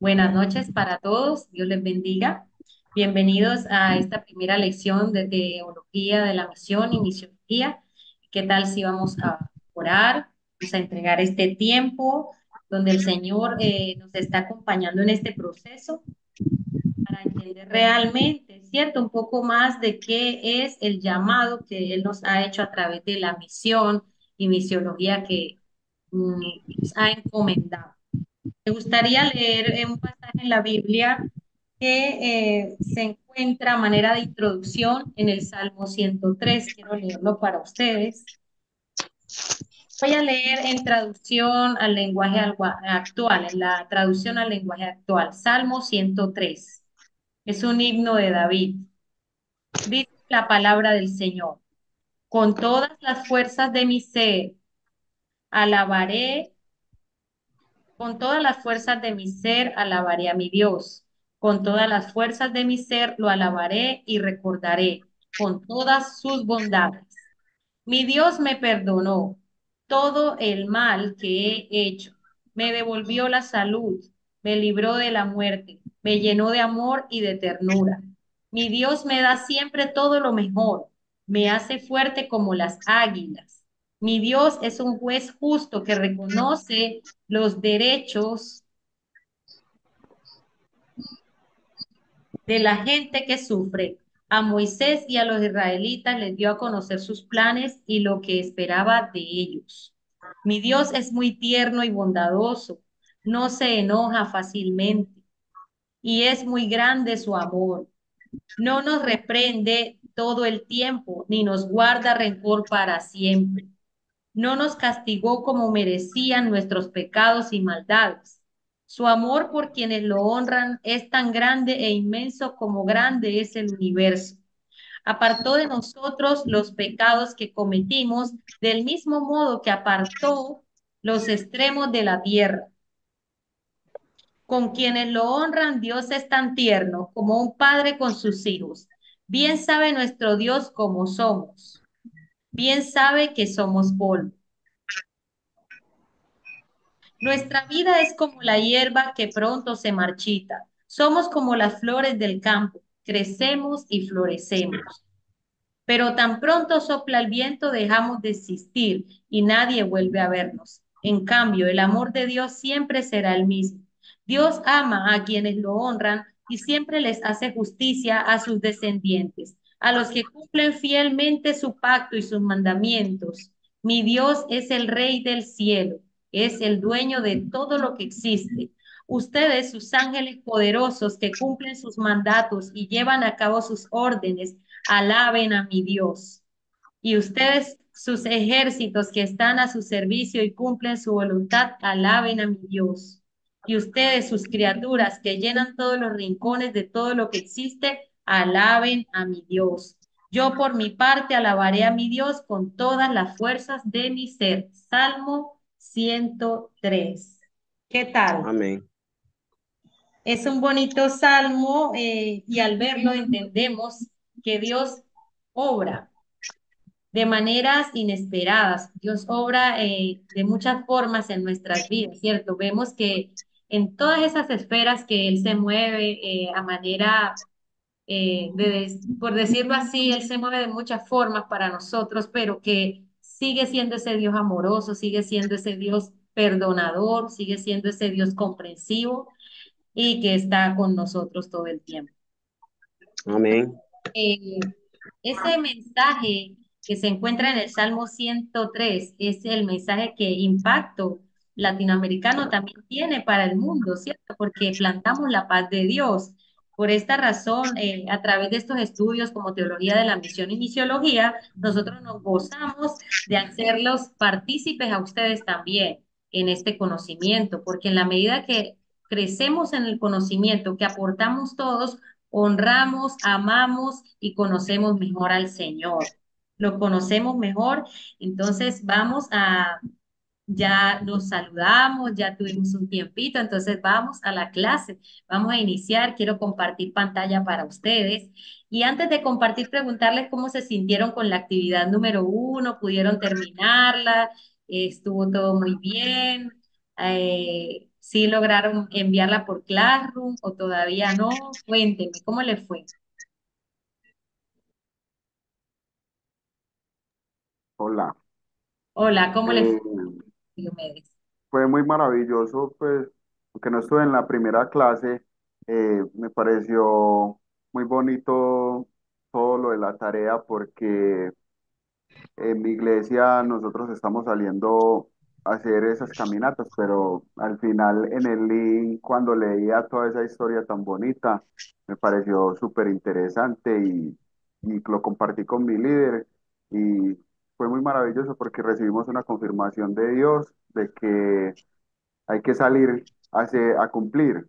Buenas noches para todos, Dios les bendiga. Bienvenidos a esta primera lección de Teología de la Misión y Misiología. ¿Qué tal si vamos a orar? Vamos a entregar este tiempo donde el Señor nos está acompañando en este proceso para entender realmente, ¿cierto? Un poco más de qué es el llamado que Él nos ha hecho a través de la misión y misiología que nos ha encomendado. Me gustaría leer un pasaje en la Biblia que se encuentra a manera de introducción en el Salmo 103. Quiero leerlo para ustedes. Voy a leer en traducción al lenguaje actual, en la traducción al lenguaje actual. Salmo 103. Es un himno de David. Dice la palabra del Señor. Con todas las fuerzas de mi ser, alabaré. Con todas las fuerzas de mi ser alabaré a mi Dios. Con todas las fuerzas de mi ser lo alabaré y recordaré con todas sus bondades. Mi Dios me perdonó todo el mal que he hecho. Me devolvió la salud, me libró de la muerte, me llenó de amor y de ternura. Mi Dios me da siempre todo lo mejor, me hace fuerte como las águilas. Mi Dios es un juez justo que reconoce los derechos de la gente que sufre. A Moisés y a los israelitas les dio a conocer sus planes y lo que esperaba de ellos. Mi Dios es muy tierno y bondadoso, no se enoja fácilmente y es muy grande su amor. No nos reprende todo el tiempo, ni nos guarda rencor para siempre. No nos castigó como merecían nuestros pecados y maldades. Su amor por quienes lo honran es tan grande e inmenso como grande es el universo. Apartó de nosotros los pecados que cometimos, del mismo modo que apartó los extremos de la tierra. Con quienes lo honran, Dios es tan tierno como un padre con sus hijos. Bien sabe nuestro Dios cómo somos. Bien sabe que somos polvo. Nuestra vida es como la hierba que pronto se marchita. Somos como las flores del campo, crecemos y florecemos. Pero tan pronto sopla el viento, dejamos de existir y nadie vuelve a vernos. En cambio, el amor de Dios siempre será el mismo. Dios ama a quienes lo honran y siempre les hace justicia a sus descendientes, a los que cumplen fielmente su pacto y sus mandamientos. Mi Dios es el Rey del cielo, es el dueño de todo lo que existe. Ustedes, sus ángeles poderosos que cumplen sus mandatos y llevan a cabo sus órdenes, alaben a mi Dios. Y ustedes, sus ejércitos que están a su servicio y cumplen su voluntad, alaben a mi Dios. Y ustedes, sus criaturas que llenan todos los rincones de todo lo que existe, alaben a mi Dios. Yo por mi parte alabaré a mi Dios con todas las fuerzas de mi ser. Salmo 103. ¿Qué tal? Amén. Es un bonito salmo y al verlo entendemos que Dios obra de maneras inesperadas. Dios obra de muchas formas en nuestras vidas, ¿cierto? Vemos que en todas esas esferas que Él se mueve a manera, por decirlo así, Él se mueve de muchas formas para nosotros, pero que sigue siendo ese Dios amoroso, sigue siendo ese Dios perdonador, sigue siendo ese Dios comprensivo y que está con nosotros todo el tiempo. Amén. Eh, Ese mensaje que se encuentra en el Salmo 103 es el mensaje que Impacto Latinoamericano también tiene para el mundo, ¿cierto? Porque plantamos la paz de Dios. Por esta razón, a través de estos estudios como Teología de la Misión y Misiología, nosotros nos gozamos de hacerlos partícipes a ustedes también en este conocimiento, porque en la medida que crecemos en el conocimiento que aportamos todos, honramos, amamos y conocemos mejor al Señor. Lo conocemos mejor, entonces vamos a, ya nos saludamos, ya tuvimos un tiempito, entonces vamos a la clase, vamos a iniciar, quiero compartir pantalla para ustedes. Y antes de compartir, preguntarles cómo se sintieron con la actividad número 1, pudieron terminarla, estuvo todo muy bien. ¿Sí lograron enviarla por Classroom o todavía no? Cuénteme, ¿cómo le fue? Hola. Hola, ¿cómo le fue, Eh, Diomedes? Fue muy maravilloso, pues, aunque no estuve en la primera clase, me pareció muy bonito todo lo de la tarea porque en mi iglesia nosotros estamos saliendo a hacer esas caminatas, pero al final en el link, cuando leía toda esa historia tan bonita, me pareció súper interesante y lo compartí con mi líder y fue muy maravilloso porque recibimos una confirmación de Dios de que hay que salir a cumplir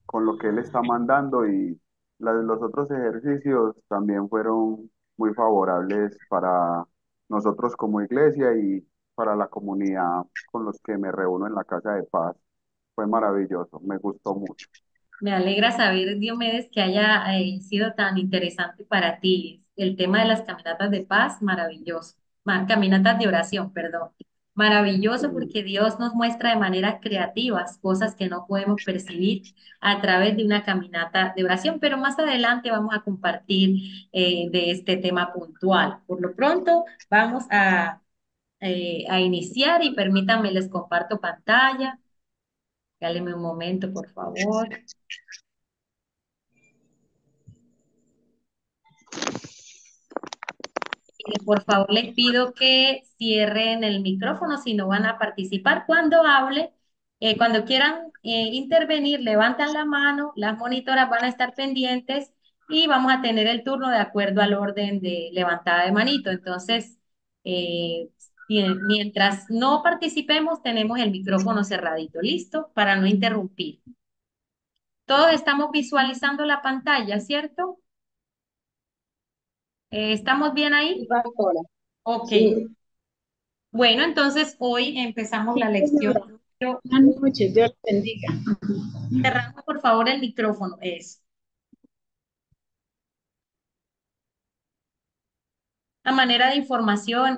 con lo que Él está mandando y los otros ejercicios también fueron muy favorables para nosotros como iglesia y para la comunidad con los que me reúno en la Casa de Paz. Fue maravilloso, me gustó mucho. Me alegra saber, Diomedes, que haya sido tan interesante para ti. El tema de las caminatas de paz, maravilloso. Caminatas de oración, perdón. Maravilloso Sí. porque Dios nos muestra de maneras creativas cosas que no podemos percibir a través de una caminata de oración, pero más adelante vamos a compartir de este tema puntual. Por lo pronto, vamos a iniciar y permítanme, les comparto pantalla. Dáleme un momento, por favor. Por favor, les pido que cierren el micrófono si no van a participar. Cuando hable, cuando quieran intervenir, levantan la mano, las monitoras van a estar pendientes y vamos a tener el turno de acuerdo al orden de levantada de manito. Entonces, eh, mientras no participemos, tenemos el micrófono cerradito, ¿listo? Para no interrumpir. Todos estamos visualizando la pantalla, ¿cierto? ¿Estamos bien Sí, ahí? pastora. Ok. Sí, Bueno, entonces hoy empezamos la sí, lección señora. número Buenas noches, Dios le bendiga. cerrando, por favor, el micrófono. Es a manera de información,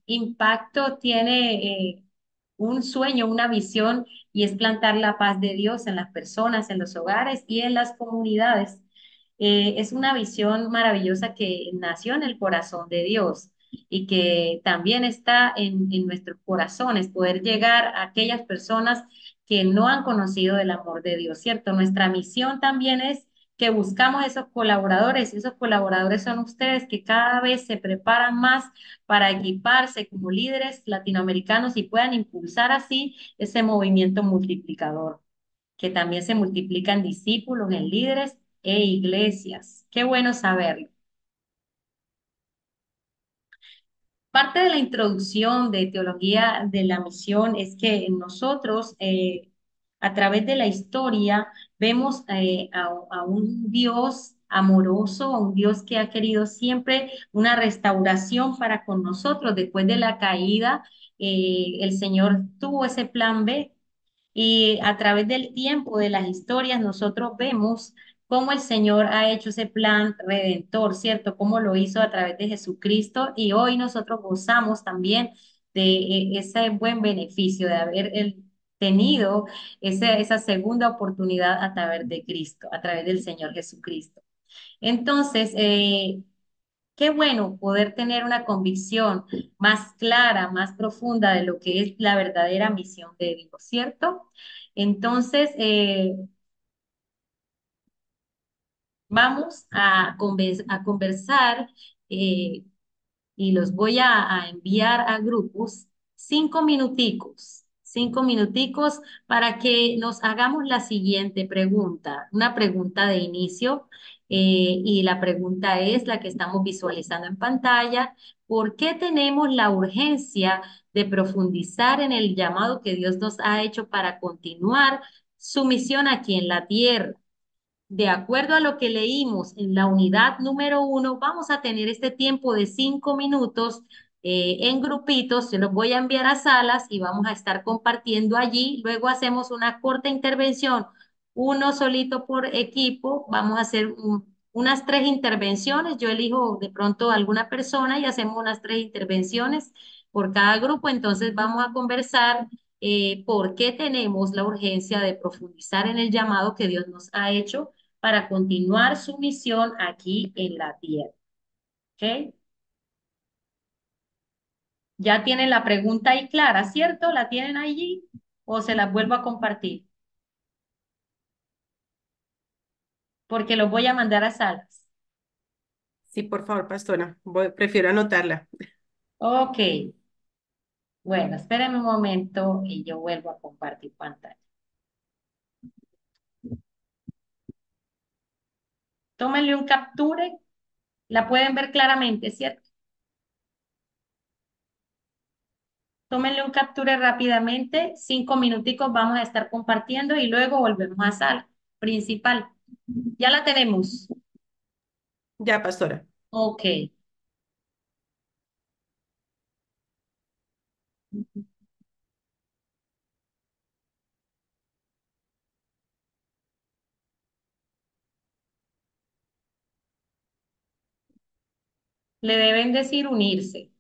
Impacto tiene un sueño, una visión, y es plantar la paz de Dios en las personas, en los hogares y en las comunidades. Es una visión maravillosa que nació en el corazón de Dios y que también está en nuestros corazones, poder llegar a aquellas personas que no han conocido el amor de Dios, ¿cierto? Nuestra misión también es que buscamos esos colaboradores y esos colaboradores son ustedes que cada vez se preparan más para equiparse como líderes latinoamericanos y puedan impulsar así ese movimiento multiplicador, que también se multiplica en discípulos, en líderes e iglesias. Qué bueno saberlo. Parte de la introducción de teología de la misión es que nosotros, a través de la historia, vemos a un Dios amoroso, a un Dios que ha querido siempre una restauración para con nosotros. Después de la caída, el Señor tuvo ese plan B y a través del tiempo, de las historias, nosotros vemos cómo el Señor ha hecho ese plan redentor, ¿cierto? Cómo lo hizo a través de Jesucristo y hoy nosotros gozamos también de ese buen beneficio de haber tenido esa segunda oportunidad a través de Cristo, a través del Señor Jesucristo. Entonces, qué bueno poder tener una convicción más clara, más profunda de lo que es la verdadera misión de Dios, ¿cierto? Entonces, vamos a conversar eh, y los voy a enviar a grupos 5 minuticos para que nos hagamos la siguiente pregunta, una pregunta de inicio, y la pregunta es la que estamos visualizando en pantalla. ¿Por qué tenemos la urgencia de profundizar en el llamado que Dios nos ha hecho para continuar su misión aquí en la tierra? De acuerdo a lo que leímos en la unidad número 1, vamos a tener este tiempo de 5 minutos en grupitos. Se los voy a enviar a salas y vamos a estar compartiendo allí. Luego hacemos una corta intervención, uno solito por equipo. Vamos a hacer unas 3 intervenciones. Yo elijo de pronto alguna persona y hacemos unas 3 intervenciones por cada grupo. Entonces vamos a conversar por qué tenemos la urgencia de profundizar en el llamado que Dios nos ha hecho para continuar su misión aquí en la tierra. ¿Ok? Ya tienen la pregunta ahí clara, ¿cierto? ¿La tienen allí o se las vuelvo a compartir? Porque los voy a mandar a salas. Sí, por favor, pastora. Prefiero anotarla. Ok, bueno, espérenme un momento y yo vuelvo a compartir pantalla. Tómenle un capture, la pueden ver claramente, ¿cierto? Tómenle un capture rápidamente, 5 minuticos vamos a estar compartiendo y luego volvemos a sala principal. Ya la tenemos. Ya, pastora. Ok. Le deben decir unirse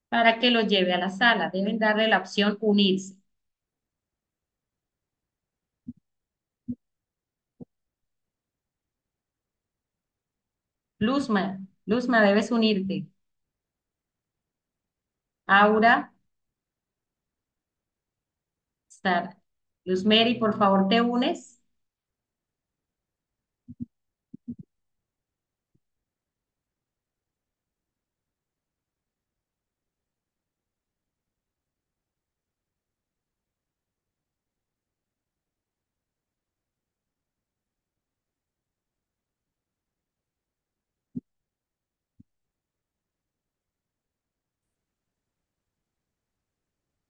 para que lo lleve a la sala. Deben darle la opción unirse. Luzma, Luzma, debes unirte. Aura, Sara. Luzmeri, por favor, te unes.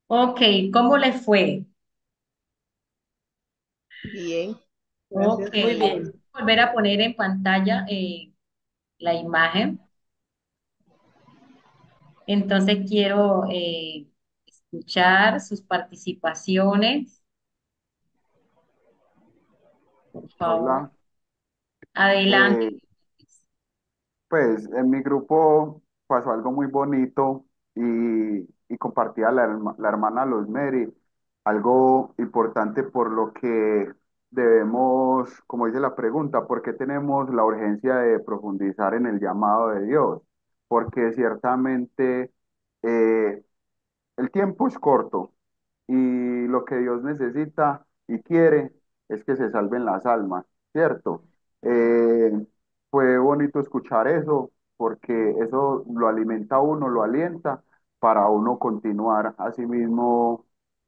Ok, ¿cómo le fue? Bien, Ok, gracias por Muy el bien. volver a poner en pantalla la imagen. Entonces quiero escuchar sus participaciones, por favor. Hola. Adelante. Eh, Pues en mi grupo pasó algo muy bonito y compartía la hermana Mary algo importante por lo que debemos, como dice la pregunta, ¿por qué tenemos la urgencia de profundizar en el llamado de Dios? Porque ciertamente eh, el tiempo es corto y lo que Dios necesita y quiere es que se salven las almas, ¿cierto? Eh, Fue bonito escuchar eso porque eso lo alimenta a uno, lo alienta para uno continuar así mismo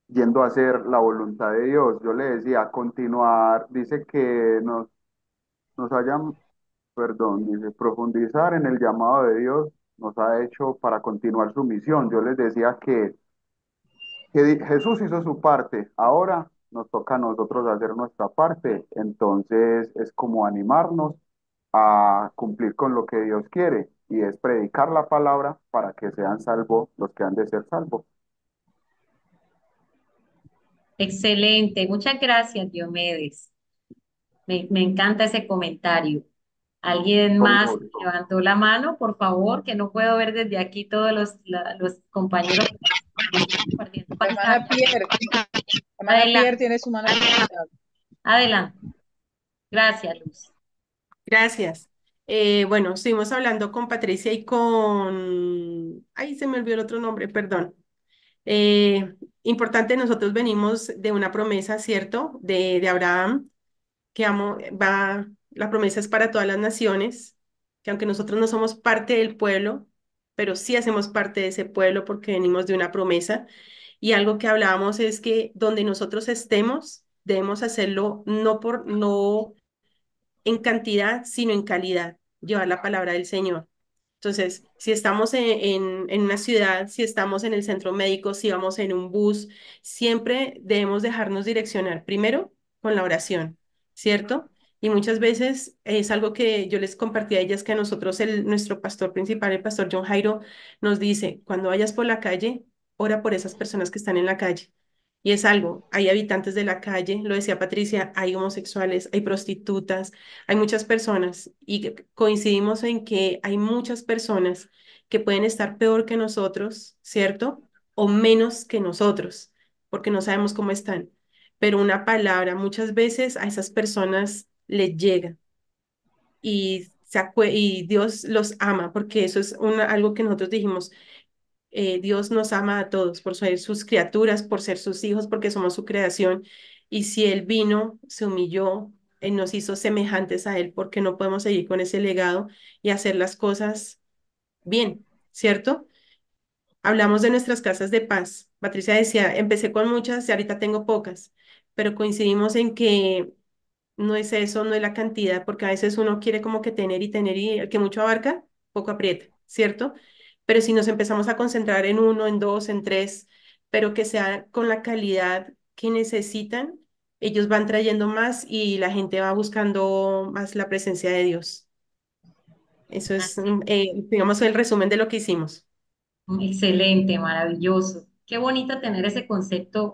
yendo a hacer la voluntad de Dios. Yo le decía, continuar, dice que nos hayan, perdón, dice, profundizar en el llamado de Dios nos ha hecho para continuar su misión. Yo les decía que Jesús hizo su parte, ahora nos toca a nosotros hacer nuestra parte, entonces es como animarnos a cumplir con lo que Dios quiere y es predicar la palabra para que sean salvos los que han de ser salvos. Excelente. Muchas gracias, Diomedes. Me encanta ese comentario. ¿Alguien Con más gusto. levantó la mano, por favor? Que no puedo ver desde aquí todos los compañeros que están compartiendo la hermana pantalla. Pierre. La hermana Pierre Adelante, tiene su mano levantada. adelante. Gracias, Luz. Gracias. Bueno, estuvimos hablando con Patricia y con... Ay, se me olvidó el otro nombre, perdón. Importante, nosotros venimos de una promesa, ¿cierto? De Abraham, que la promesa es para todas las naciones, que aunque nosotros no somos parte del pueblo, pero sí hacemos parte de ese pueblo porque venimos de una promesa. Y algo que hablábamos es que donde nosotros estemos, debemos hacerlo no en cantidad, sino en calidad, llevar la palabra del Señor. Entonces, si estamos en una ciudad, si estamos en el centro médico, si vamos en un bus, siempre debemos dejarnos direccionar primero con la oración, ¿cierto? Y muchas veces es algo que yo les compartí a ellas, que a nosotros nuestro pastor principal, el pastor John Jairo, nos dice, cuando vayas por la calle, ora por esas personas que están en la calle. Y es algo, hay habitantes de la calle, lo decía Patricia, hay homosexuales, hay prostitutas, hay muchas personas y coincidimos en que hay muchas personas que pueden estar peor que nosotros, ¿cierto? O menos que nosotros, porque no sabemos cómo están. Pero una palabra muchas veces a esas personas les llega y, y Dios los ama, porque eso es algo que nosotros dijimos. Dios nos ama a todos por ser sus criaturas, por ser sus hijos, porque somos su creación. Y si Él vino, se humilló, Él nos hizo semejantes a Él, porque no podemos seguir con ese legado y hacer las cosas bien, ¿cierto? Hablamos de nuestras casas de paz. Patricia decía, empecé con muchas y ahorita tengo pocas, pero coincidimos en que no es eso, no es la cantidad, porque a veces uno quiere como que tener y el que mucho abarca, poco aprieta, ¿cierto? Pero si nos empezamos a concentrar en uno, en dos, en tres, pero que sea con la calidad que necesitan, ellos van trayendo más y la gente va buscando más la presencia de Dios. Eso es, Así. digamos, el resumen de lo que hicimos. Excelente, maravilloso. Qué bonito tener ese concepto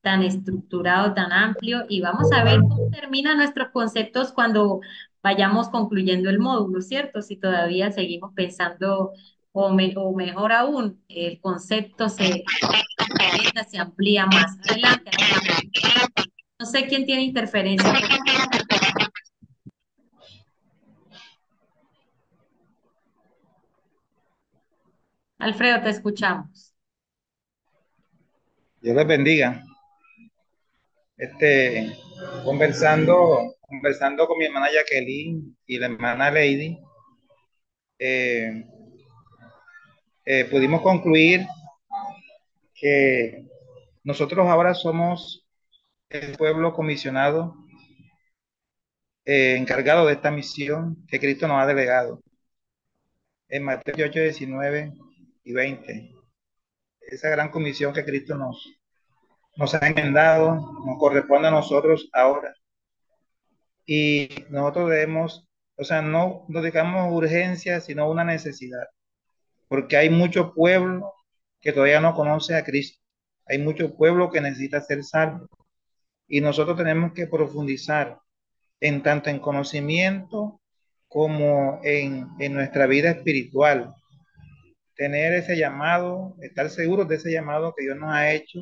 tan estructurado, tan amplio. Y vamos a ver cómo terminan nuestros conceptos cuando vayamos concluyendo el módulo, ¿cierto? Si todavía seguimos pensando, o mejor aún, el concepto se completa, se amplía más. Adelante, Alejandro. No sé quién tiene interferencia por ahí. Alfredo, te escuchamos. Dios les bendiga. Este, conversando con mi hermana Jacqueline y la hermana Lady, eh, pudimos concluir que nosotros ahora somos el pueblo comisionado, encargado de esta misión que Cristo nos ha delegado. En Mateo 8, 19 y 20, esa gran comisión que Cristo nos ha enmendado, nos corresponde a nosotros ahora. Y nosotros debemos, o sea, no nos dedicamos urgencia, sino una necesidad, porque hay mucho pueblo que todavía no conoce a Cristo, hay mucho pueblo que necesita ser salvo, y nosotros tenemos que profundizar en tanto en conocimiento como en nuestra vida espiritual, tener ese llamado, estar seguros de ese llamado que Dios nos ha hecho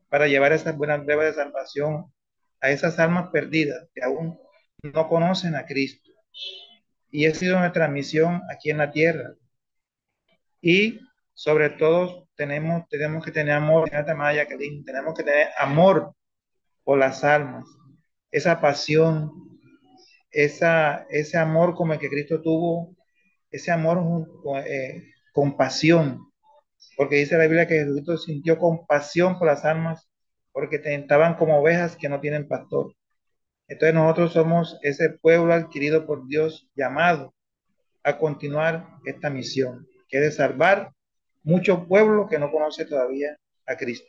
para llevar esas buenas nuevas de salvación a esas almas perdidas que aún no conocen a Cristo. Y ha sido nuestra misión aquí en la tierra. Y sobre todo tenemos que tener amor, tenemos que tener amor por las almas, esa pasión, ese amor como el que Cristo tuvo, ese amor con pasión, porque dice la Biblia que Jesucristo sintió compasión por las almas, porque estaban como ovejas que no tienen pastor. Entonces nosotros somos ese pueblo adquirido por Dios, llamado a continuar esta misión, que es de salvar mucho pueblo que no conoce todavía a Cristo.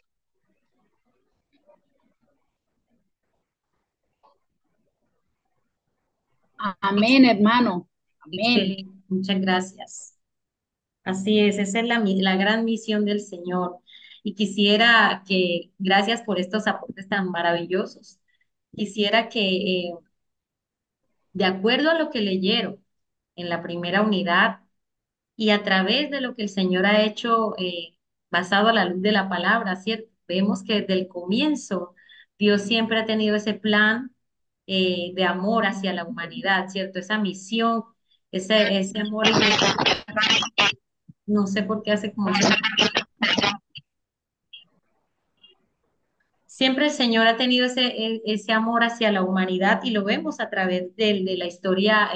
Amén, hermano. Amén. Excelente, muchas gracias. Así es, esa es la gran misión del Señor. Y quisiera que, gracias por estos aportes tan maravillosos, quisiera que, de acuerdo a lo que leyeron en la primera unidad y a través de lo que el Señor ha hecho, basado a la luz de la palabra, ¿cierto? Vemos que desde el comienzo Dios siempre ha tenido ese plan, de amor hacia la humanidad, ¿cierto? Esa misión, ese amor incondicional. No sé por qué hace como ese. Siempre el Señor ha tenido ese amor hacia la humanidad y lo vemos a través de la historia,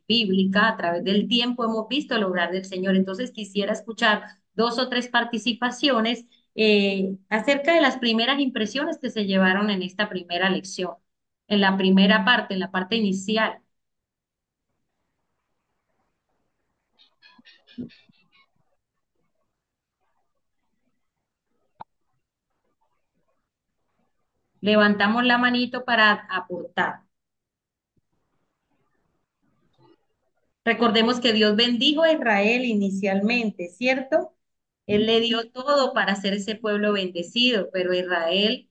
bíblica, a través del tiempo hemos visto el obrar del Señor. Entonces quisiera escuchar dos o tres participaciones, acerca de las primeras impresiones que se llevaron en esta primera lección, en la primera parte, en la parte inicial. Levantamos la manito para aportar. Recordemos que Dios bendijo a Israel inicialmente, ¿cierto? Él le dio todo para ser ese pueblo bendecido, pero Israel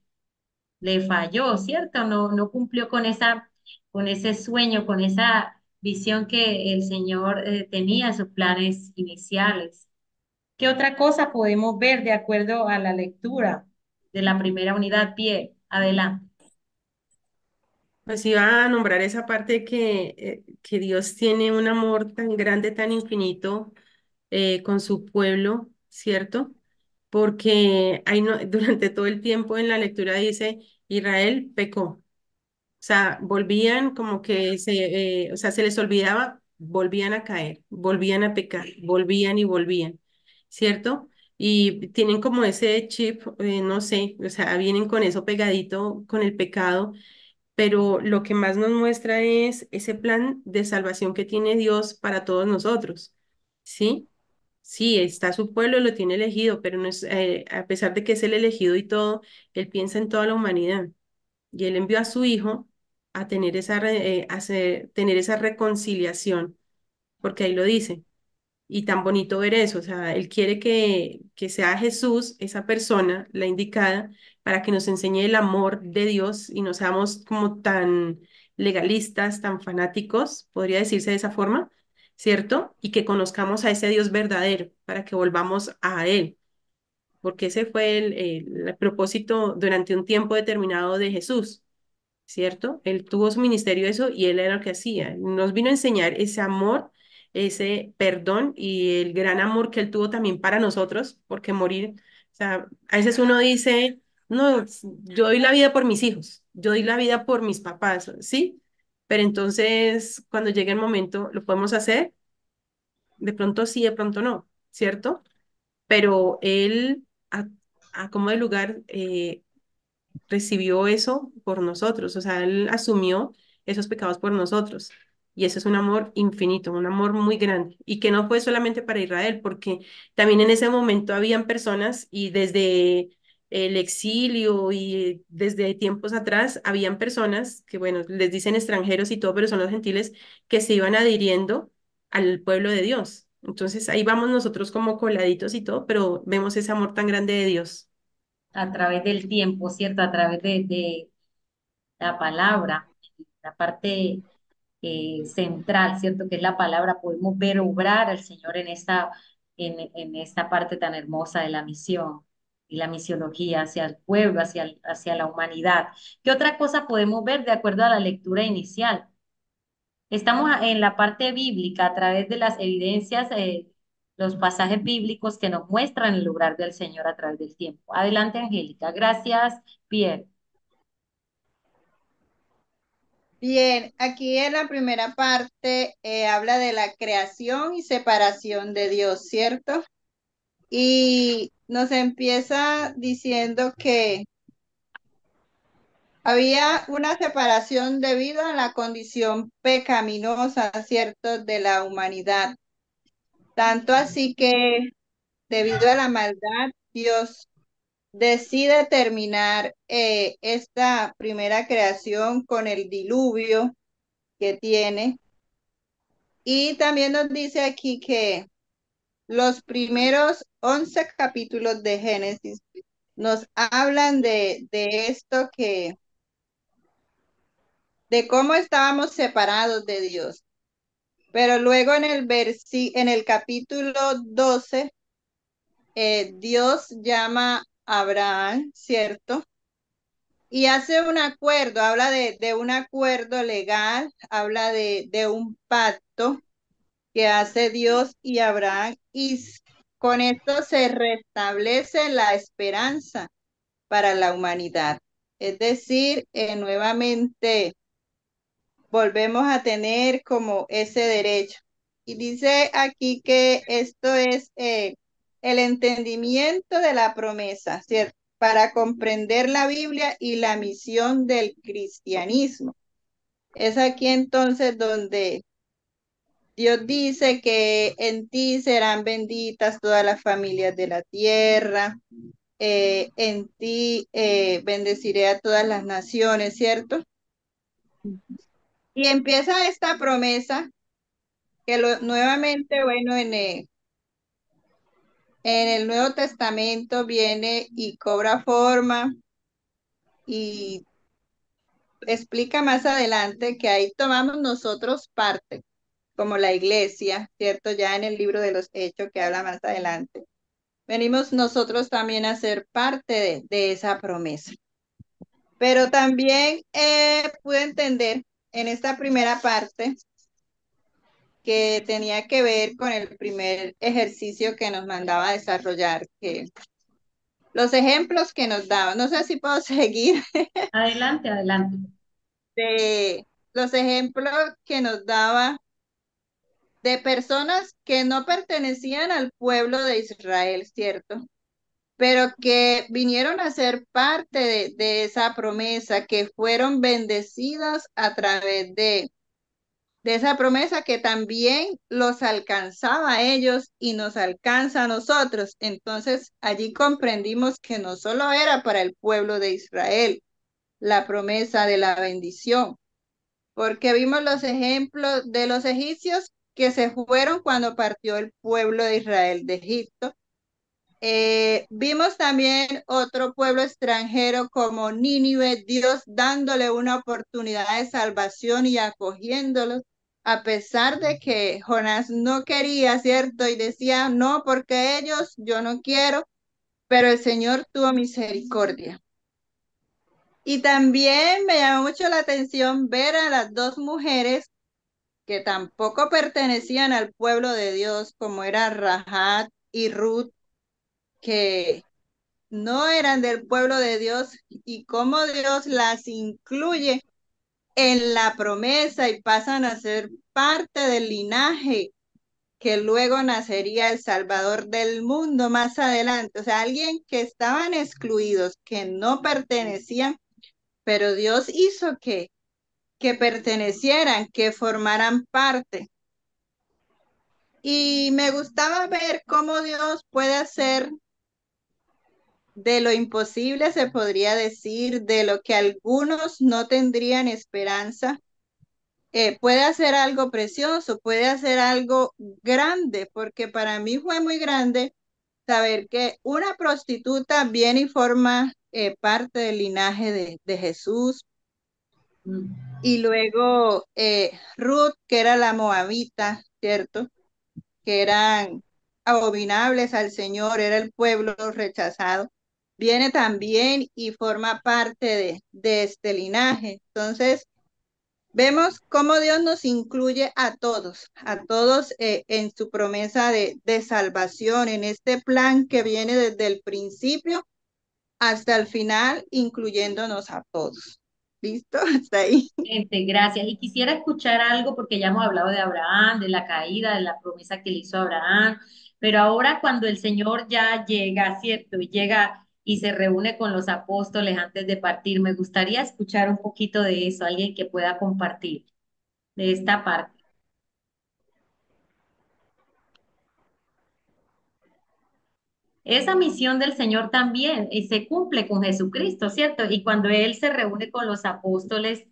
le falló, ¿cierto? No cumplió con ese sueño, con esa visión que el Señor tenía en sus planes iniciales. ¿Qué otra cosa podemos ver de acuerdo a la lectura de la primera unidad? Pie, adelante. Pues iba a nombrar esa parte que Dios tiene un amor tan grande, tan infinito con su pueblo, ¿cierto? Porque hay no, durante todo el tiempo en la lectura dice, Israel pecó. O sea, volvían como que o sea, se les olvidaba, volvían a caer, volvían a pecar, volvían y volvían, ¿cierto? Y tienen como ese chip, no sé, o sea, vienen con eso pegadito, con el pecado, pero lo que más nos muestra es ese plan de salvación que tiene Dios para todos nosotros, ¿sí? Sí, está su pueblo, lo tiene elegido, pero no es, a pesar de que es el elegido y todo, Él piensa en toda la humanidad. Y Él envió a su Hijo a tener tener esa reconciliación, porque ahí lo dice. Y tan bonito ver eso, o sea, Él quiere que sea Jesús, esa persona, la indicada, para que nos enseñe el amor de Dios y no seamos como tan legalistas, tan fanáticos, podría decirse de esa forma, ¿cierto? Y que conozcamos a ese Dios verdadero, para que volvamos a Él, porque ese fue el propósito durante un tiempo determinado de Jesús. ¿Cierto? Él tuvo su ministerio eso y él era lo que hacía. Nos vino a enseñar ese amor, ese perdón y el gran amor que él tuvo también para nosotros, porque morir, o sea, a veces uno dice, no, yo doy la vida por mis hijos, yo doy la vida por mis papás, ¿sí? Pero entonces, cuando llegue el momento, ¿lo podemos hacer? De pronto sí, de pronto no, ¿cierto? Pero él, a como de lugar, recibió eso por nosotros, o sea, Él asumió esos pecados por nosotros. Y eso es un amor infinito, un amor muy grande. Y que no fue solamente para Israel, porque también en ese momento habían personas y desde el exilio y desde tiempos atrás habían personas que, bueno, les dicen extranjeros y todo, pero son los gentiles que se iban adhiriendo al pueblo de Dios. Entonces ahí vamos nosotros como coladitos y todo, pero vemos ese amor tan grande de Dios. A través del tiempo, ¿cierto? A través de la palabra, la parte central, ¿cierto? Que es la palabra, podemos ver obrar al Señor en esta parte tan hermosa de la misión y la misiología hacia el pueblo, hacia la humanidad. ¿Qué otra cosa podemos ver de acuerdo a la lectura inicial? Estamos en la parte bíblica a través de las evidencias, los pasajes bíblicos que nos muestran el obrar del Señor a través del tiempo. Adelante, Angélica. Gracias, Pierre. Bien, aquí en la primera parte habla de la creación y separación de Dios, ¿cierto? Y nos empieza diciendo que había una separación debido a la condición pecaminosa, ¿cierto?, de la humanidad. Tanto así que debido a la maldad, Dios decide terminar esta primera creación con el diluvio que tiene. Y también nos dice aquí que los primeros 11 capítulos de Génesis nos hablan de esto de cómo estábamos separados de Dios. Pero luego en el capítulo 12, Dios llama a Abraham, ¿cierto? Y hace un acuerdo, habla de un acuerdo legal, habla de un pacto que hace Dios y Abraham, y con esto se restablece la esperanza para la humanidad. Es decir, nuevamente volvemos a tener como ese derecho. Y dice aquí que esto es el entendimiento de la promesa, ¿cierto? Para comprender la Biblia y la misión del cristianismo. Es aquí entonces donde Dios dice que en ti serán benditas todas las familias de la tierra, en ti bendeciré a todas las naciones, ¿cierto? Y empieza esta promesa que nuevamente, bueno, en el Nuevo Testamento viene y cobra forma y explica más adelante que ahí tomamos nosotros parte, como la iglesia, ¿cierto? Ya en el libro de los Hechos que habla más adelante. Venimos nosotros también a ser parte de esa promesa. Pero también pude entender en esta primera parte que tenía que ver con el primer ejercicio que nos mandaba a desarrollar, que los ejemplos que nos daba. No sé si puedo seguir Adelante, adelante. de los ejemplos que nos daba de personas que no pertenecían al pueblo de Israel, ¿cierto? Pero que vinieron a ser parte de esa promesa, que fueron bendecidas a través de esa promesa que también los alcanzaba a ellos y nos alcanza a nosotros. Entonces allí comprendimos que no solo era para el pueblo de Israel la promesa de la bendición, porque vimos los ejemplos de los egipcios que se fueron cuando partió el pueblo de Israel de Egipto. Vimos también otro pueblo extranjero como Nínive, Dios dándole una oportunidad de salvación y acogiéndolos, a pesar de que Jonás no quería, ¿cierto? Y decía, no, porque ellos, yo no quiero, pero el Señor tuvo misericordia. Y también me llamó mucho la atención ver a las dos mujeres que tampoco pertenecían al pueblo de Dios, como era Rahab y Ruth, que no eran del pueblo de Dios y cómo Dios las incluye en la promesa y pasan a ser parte del linaje que luego nacería el Salvador del mundo más adelante. O sea, alguien que estaban excluidos, que no pertenecían, pero Dios hizo que pertenecieran, que formaran parte. Y me gustaba ver cómo Dios puede hacer de lo imposible, se podría decir, de lo que algunos no tendrían esperanza. Puede hacer algo precioso, puede hacer algo grande, porque para mí fue muy grande saber que una prostituta viene y forma parte del linaje de Jesús. Mm. Y luego Ruth, que era la moabita, ¿cierto? Que eran abominables al Señor, era el pueblo rechazado, viene también y forma parte de este linaje. Entonces, vemos cómo Dios nos incluye a todos en su promesa de salvación, en este plan que viene desde el principio hasta el final, incluyéndonos a todos. ¿Listo? Hasta ahí. Excelente, gracias. Y quisiera escuchar algo porque ya hemos hablado de Abraham, de la caída, de la promesa que le hizo Abraham, pero ahora cuando el Señor ya llega, ¿cierto? Y llega y se reúne con los apóstoles antes de partir, me gustaría escuchar un poquito de eso, alguien que pueda compartir de esta parte. Esa misión del Señor también se cumple con Jesucristo, ¿cierto? Y cuando Él se reúne con los apóstoles,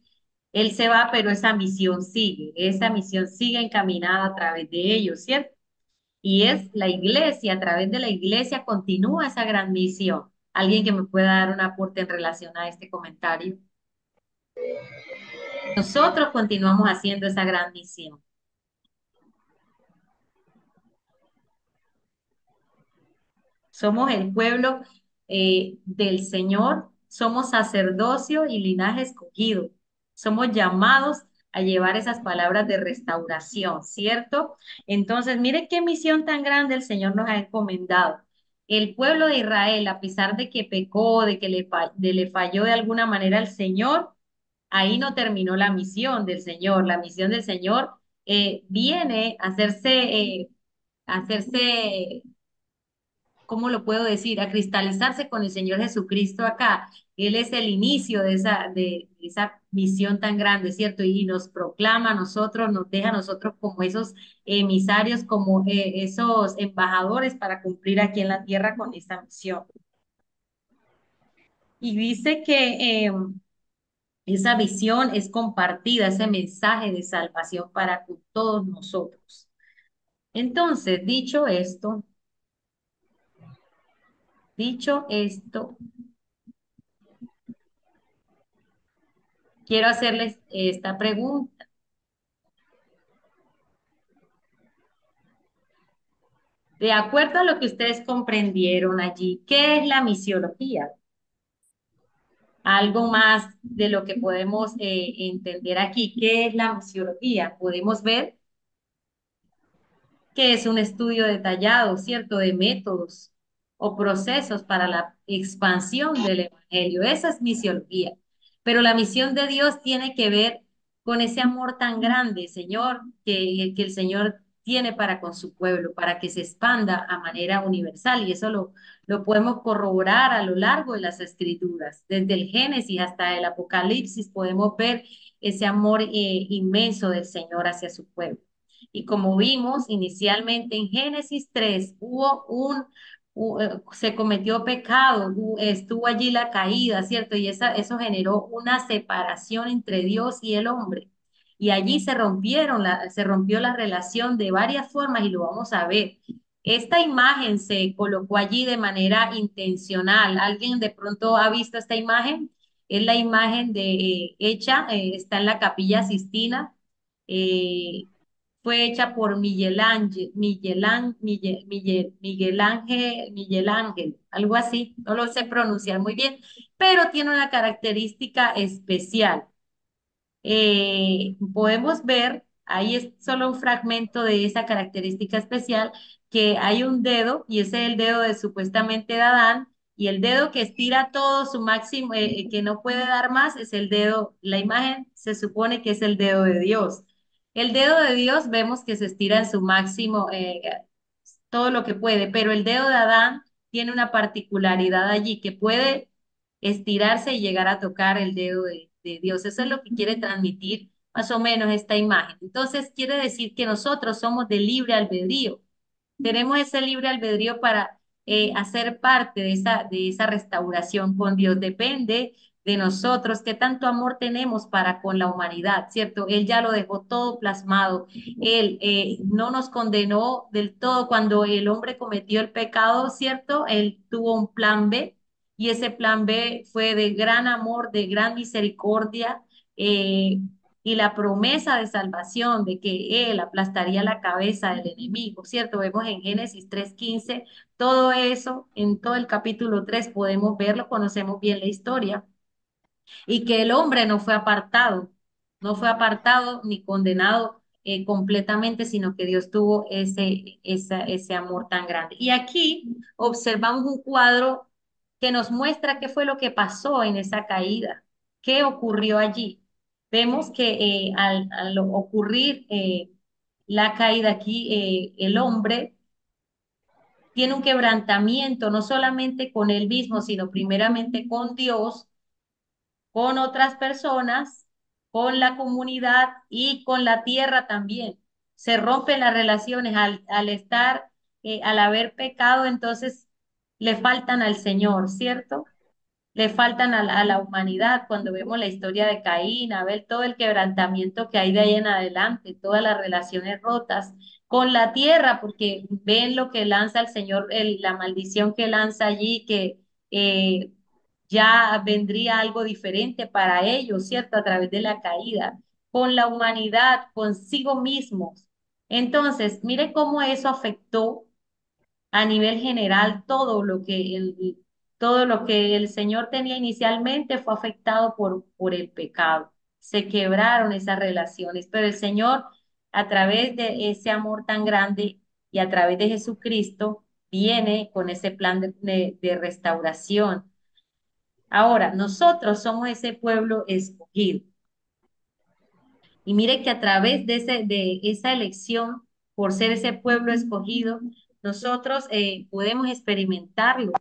Él se va, pero esa misión sigue encaminada a través de ellos, ¿cierto? Y es la iglesia, a través de la iglesia continúa esa gran misión. ¿Alguien que me pueda dar un aporte en relación a este comentario? Nosotros continuamos haciendo esa gran misión. Somos el pueblo del Señor, somos sacerdocio y linaje escogido. Somos llamados a llevar esas palabras de restauración, ¿cierto? Entonces, mire qué misión tan grande el Señor nos ha encomendado. El pueblo de Israel, a pesar de que pecó, de que le falló de alguna manera al Señor, ahí no terminó la misión del Señor. La misión del Señor viene a hacerse ¿cómo lo puedo decir? A cristalizarse con el Señor Jesucristo acá. Él es el inicio de esa misión tan grande, ¿cierto? Y nos proclama a nosotros, nos deja a nosotros como esos emisarios, como esos embajadores para cumplir aquí en la tierra con esta misión. Y dice que esa visión es compartida, ese mensaje de salvación para con todos nosotros. Entonces, dicho esto, quiero hacerles esta pregunta. De acuerdo a lo que ustedes comprendieron allí, ¿qué es la misiología? Algo más de lo que podemos entender aquí. ¿Qué es la misiología? Podemos ver que es un estudio detallado, ¿cierto?, de métodos o procesos para la expansión del evangelio. Esa es misiología. Pero la misión de Dios tiene que ver con ese amor tan grande, Señor, que el Señor tiene para con su pueblo, para que se expanda a manera universal. Y eso lo podemos corroborar a lo largo de las escrituras. Desde el Génesis hasta el Apocalipsis podemos ver ese amor inmenso del Señor hacia su pueblo. Y como vimos inicialmente en Génesis 3, se cometió pecado, estuvo allí la caída, ¿cierto? Y eso generó una separación entre Dios y el hombre. Y allí se rompió la relación de varias formas y lo vamos a ver. Esta imagen se colocó allí de manera intencional. ¿Alguien de pronto ha visto esta imagen? Es la imagen está en la Capilla Sistina. eh, Fue hecha por Miguel Ángel, algo así, no lo sé pronunciar muy bien, pero tiene una característica especial. Podemos ver, ahí es solo un fragmento de esa característica especial, que hay un dedo, y ese es el dedo de supuestamente de Adán, y el dedo que estira todo su máximo, que no puede dar más, es el dedo, la imagen se supone que es el dedo de Dios. El dedo de Dios vemos que se estira en su máximo, todo lo que puede, pero el dedo de Adán tiene una particularidad allí que puede estirarse y llegar a tocar el dedo de Dios. Eso es lo que quiere transmitir más o menos esta imagen. Entonces, quiere decir que nosotros somos de libre albedrío. Tenemos ese libre albedrío para hacer parte de esa restauración con Dios. Depende de nosotros qué tanto amor tenemos para con la humanidad, ¿cierto? Él ya lo dejó todo plasmado. Él no nos condenó del todo cuando el hombre cometió el pecado, ¿cierto? Él tuvo un plan B y ese plan B fue de gran amor, de gran misericordia. eh, y la promesa de salvación, de que Él aplastaría la cabeza del enemigo, ¿cierto? Vemos en Génesis 3:15, todo eso, en todo el capítulo 3 podemos verlo, conocemos bien la historia, y que el hombre no fue apartado ni condenado completamente, sino que Dios tuvo ese amor tan grande. Y aquí observamos un cuadro que nos muestra qué fue lo que pasó en esa caída, qué ocurrió allí. Vemos que al ocurrir la caída aquí, el hombre tiene un quebrantamiento, no solamente con él mismo, sino primeramente con Dios, con otras personas, con la comunidad y con la tierra también. Se rompen las relaciones al haber pecado, entonces le faltan al Señor, ¿cierto? Le faltan a la humanidad. Cuando vemos la historia de Caín, Abel, todo el quebrantamiento que hay de ahí en adelante, todas las relaciones rotas con la tierra, porque ven lo que lanza el Señor, la maldición que lanza allí, que eh, ya vendría algo diferente para ellos, ¿cierto? A través de la caída, con la humanidad, consigo mismos. Entonces, mire cómo eso afectó a nivel general todo lo que el Señor tenía inicialmente fue afectado por el pecado. Se quebraron esas relaciones, pero el Señor, a través de ese amor tan grande y a través de Jesucristo, viene con ese plan de restauración. Ahora, nosotros somos ese pueblo escogido. Y mire que a través de esa elección, por ser ese pueblo escogido, nosotros podemos experimentarlo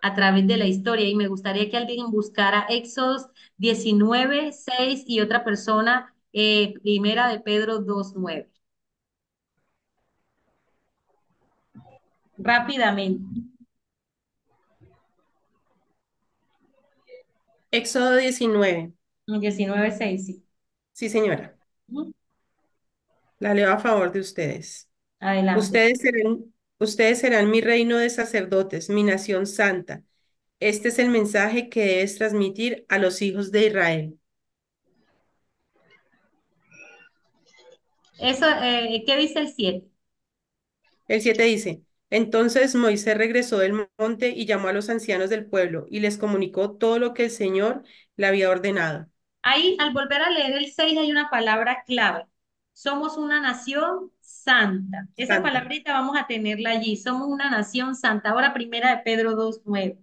a través de la historia. Y me gustaría que alguien buscara Éxodos 19:6 y otra persona, Primera de Pedro 2:9. Rápidamente. Éxodo 19. 19:6, sí. Sí, señora. Ujú. La leo a favor de ustedes. Adelante. Ustedes serán mi reino de sacerdotes, mi nación santa. Este es el mensaje que debes transmitir a los hijos de Israel. Eso, ¿qué dice el 7? El 7 dice, entonces Moisés regresó del monte y llamó a los ancianos del pueblo y les comunicó todo lo que el Señor le había ordenado. Ahí, al volver a leer el 6 hay una palabra clave. Somos una nación santa. Esa Santa. palabrita vamos a tenerla allí. Somos una nación santa. Ahora, primera de Pedro 2:9.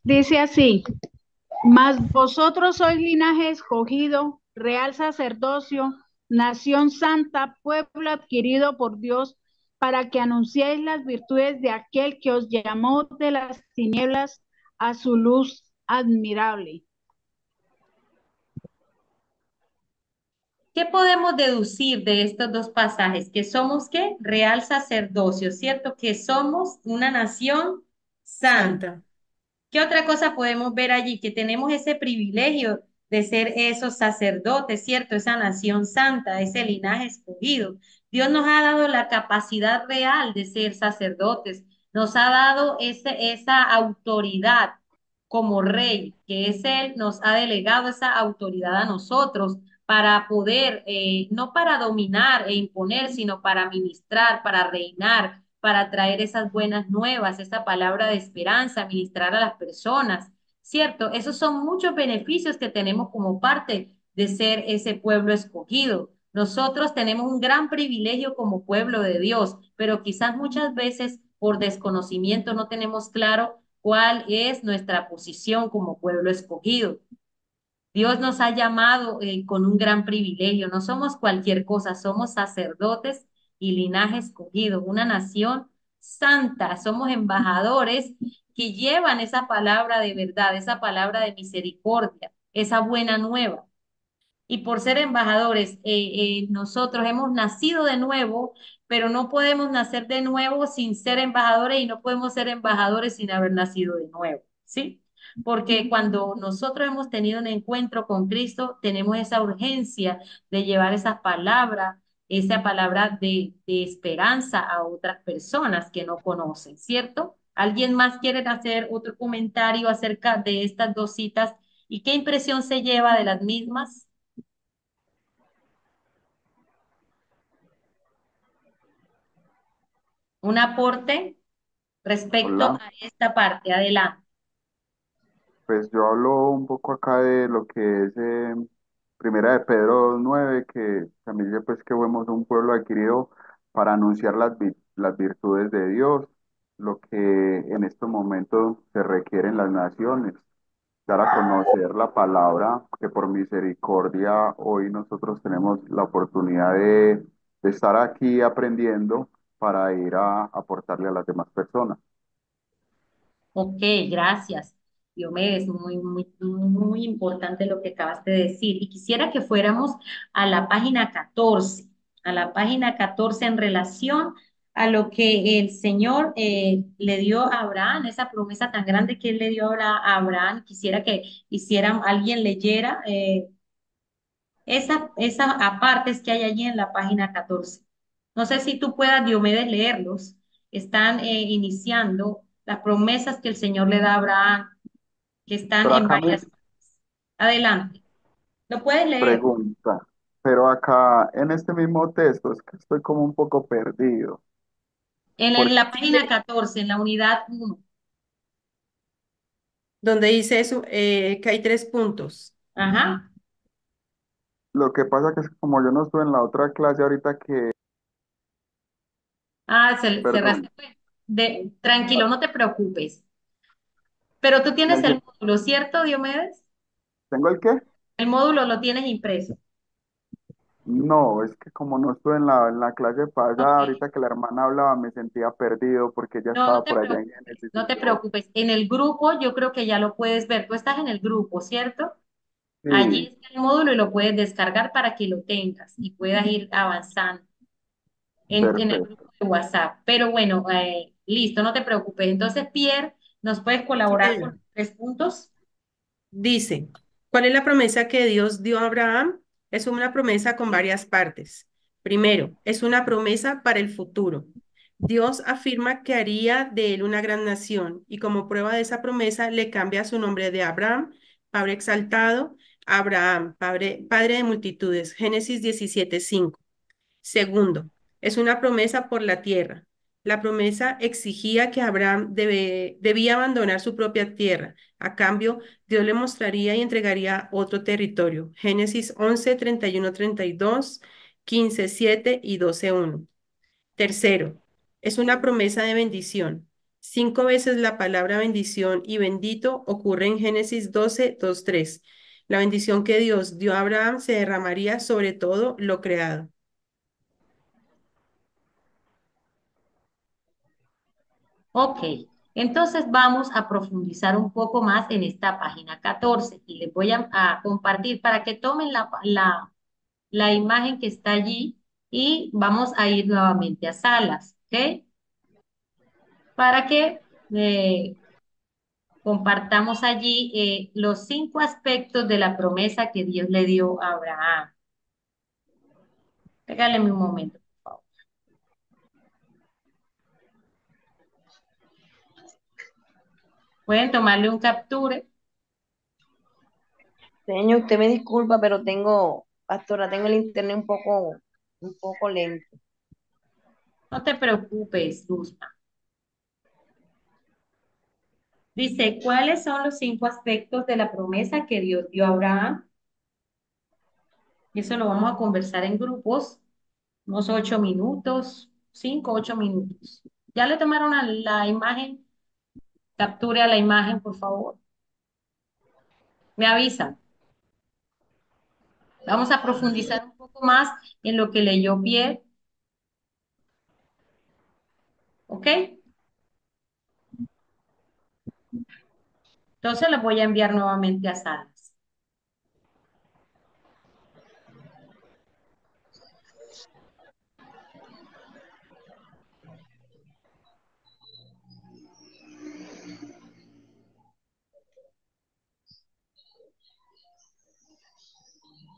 Dice así, mas vosotros sois linaje escogido, real sacerdocio, nación santa, pueblo adquirido por Dios, para que anunciéis las virtudes de aquel que os llamó de las tinieblas a su luz admirable. ¿Qué podemos deducir de estos dos pasajes? Que somos, ¿qué? Real sacerdocio, ¿cierto? Que somos una nación santa. Santa. ¿Qué otra cosa podemos ver allí? Que tenemos ese privilegio de ser esos sacerdotes, ¿cierto? Esa nación santa, ese linaje escogido. Dios nos ha dado la capacidad real de ser sacerdotes, nos ha dado esa autoridad como rey, que es Él, nos ha delegado esa autoridad a nosotros para poder, no para dominar e imponer, sino para ministrar, para reinar, para traer esas buenas nuevas, esa palabra de esperanza, ministrar a las personas, ¿cierto? Esos son muchos beneficios que tenemos como parte de ser ese pueblo escogido. Nosotros tenemos un gran privilegio como pueblo de Dios, pero quizás muchas veces por desconocimiento no tenemos claro cuál es nuestra posición como pueblo escogido. Dios nos ha llamado con un gran privilegio. No somos cualquier cosa, somos sacerdotes y linaje escogido, una nación santa. Somos embajadores que llevan esa palabra de verdad, esa palabra de misericordia, esa buena nueva. Y por ser embajadores, nosotros hemos nacido de nuevo, pero no podemos nacer de nuevo sin ser embajadores y no podemos ser embajadores sin haber nacido de nuevo, ¿sí? Porque cuando nosotros hemos tenido un encuentro con Cristo, tenemos esa urgencia de llevar esa palabra de esperanza a otras personas que no conocen, ¿cierto? ¿Alguien más quiere hacer otro comentario acerca de estas dos citas y qué impresión se lleva de las mismas? Un aporte respecto Hola, a esta parte. Adelante. pues yo hablo un poco acá de lo que es Primera de Pedro 9, que también dice pues que fuimos un pueblo adquirido para anunciar las virtudes de Dios, lo que en estos momentos se requiere en las naciones, dar a conocer la palabra, que por misericordia hoy nosotros tenemos la oportunidad de estar aquí aprendiendo para ir a aportarle a las demás personas. Ok, gracias. Diomedes, muy importante lo que acabaste de decir. Y quisiera que fuéramos a la página 14, a la página 14 en relación a lo que el Señor le dio a Abraham, esa promesa tan grande que Él le dio a Abraham. Quisiera que alguien leyera esas apartes que hay allí en la página 14. No sé si tú puedas, Diomedes, leerlos. Están iniciando las promesas que el Señor le da a Abraham, que están Pero en acá me varias. Adelante. ¿Lo puedes leer? pregunta, pero acá en este mismo texto es que estoy como un poco perdido, En porque la página 14, en la unidad 1. Donde dice eso, que hay 3 puntos. Ajá. lo que pasa que es que como yo no estuve en la otra clase ahorita que, Ah, cerraste. perdón, Pues. Tranquilo, no te preocupes. Pero tú tienes neces- el módulo, ¿cierto, Diomedes? ¿tengo el qué? El módulo lo tienes impreso. No, es que como no estuve en la clase pasada, Ok. ahorita que la hermana hablaba me sentía perdido porque ella No, no estaba te por allá en preocupes, Génesis no y te yo, preocupes. En el grupo yo creo que ya lo puedes ver. Tú estás en el grupo, ¿cierto? Allí sí, está el módulo y lo puedes descargar para que lo tengas y puedas ir avanzando en el grupo perfecto. de WhatsApp. Pero bueno, listo, no te preocupes. Entonces, Pierre, ¿nos puedes Sí, colaborar con señor. los 3 puntos? Dice, ¿cuál es la promesa que Dios dio a Abraham? Es una promesa con varias partes. Primero, es una promesa para el futuro. Dios afirma que haría de él una gran nación y como prueba de esa promesa le cambia su nombre de Abraham padre exaltado, Abraham, padre de multitudes, Génesis 17:5. Segundo, es una promesa por la tierra. La promesa exigía que Abraham debía abandonar su propia tierra. A cambio, Dios le mostraría y entregaría otro territorio. Génesis 11, 31, 32, 15, 7 y 12:1. Tercero, es una promesa de bendición. 5 veces la palabra bendición y bendito ocurre en Génesis 12, 2, 3. La bendición que Dios dio a Abraham se derramaría sobre todo lo creado. Ok, entonces vamos a profundizar un poco más en esta página 14 y les voy a compartir para que tomen la imagen que está allí y vamos a ir nuevamente a salas, ¿ok? Para que compartamos allí los 5 aspectos de la promesa que Dios le dio a Abraham. Regáleme un momento, por favor. Pueden tomarle un capture. Señor, usted me disculpa, pero pastora, tengo el internet un poco lento. No te preocupes, Luzma. Dice, ¿cuáles son los 5 aspectos de la promesa que Dios dio a Abraham? Y eso lo vamos a conversar en grupos, unos 8 minutos, 5, 8 minutos. ¿Ya le tomaron la imagen? Capture a la imagen, por favor. Me avisan. Vamos a profundizar un poco más en lo que leyó Pierre. ¿Ok? Entonces los voy a enviar nuevamente a salas.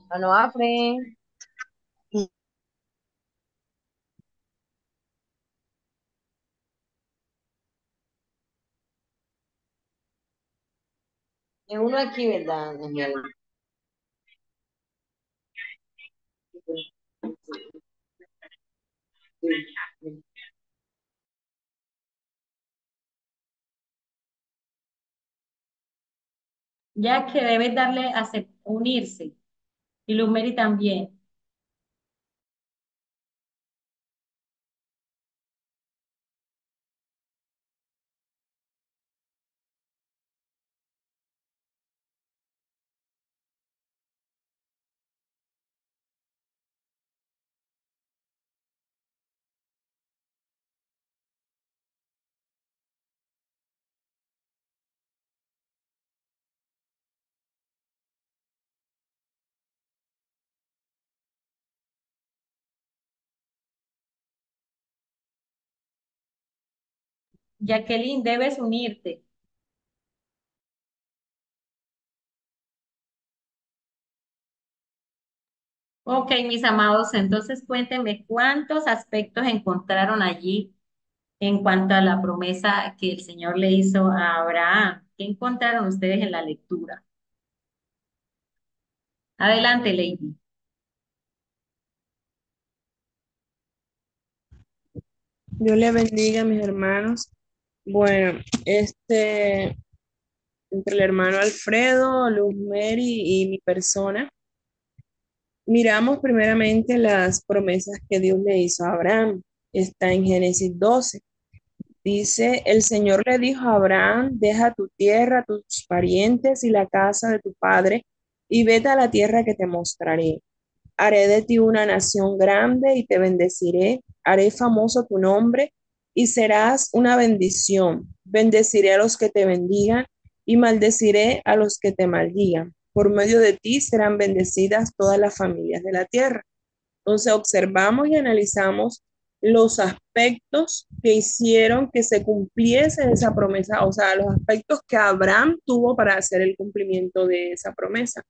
Mano Afre, hay uno aquí, ¿verdad, Daniel? Ya que debes darle a unirse. Y Lumeri también. Jacqueline, debes unirte. Ok, mis amados, entonces cuéntenme cuántos aspectos encontraron allí en cuanto a la promesa que el Señor le hizo a Abraham. ¿Qué encontraron ustedes en la lectura? Adelante, Lady. Dios les bendiga, mis hermanos. Bueno, entre el hermano Alfredo, Luz Mary y mi persona, miramos primeramente las promesas que Dios le hizo a Abraham. Está en Génesis 12. Dice, el Señor le dijo a Abraham, deja tu tierra, tus parientes y la casa de tu padre, y vete a la tierra que te mostraré. Haré de ti una nación grande y te bendeciré. Haré famoso tu nombre y serás una bendición. Bendeciré a los que te bendigan y maldeciré a los que te maldigan. Por medio de ti serán bendecidas todas las familias de la tierra. Entonces observamos y analizamos los aspectos que hicieron que se cumpliese esa promesa, o sea, los aspectos que Abraham tuvo para hacer el cumplimiento de esa promesa.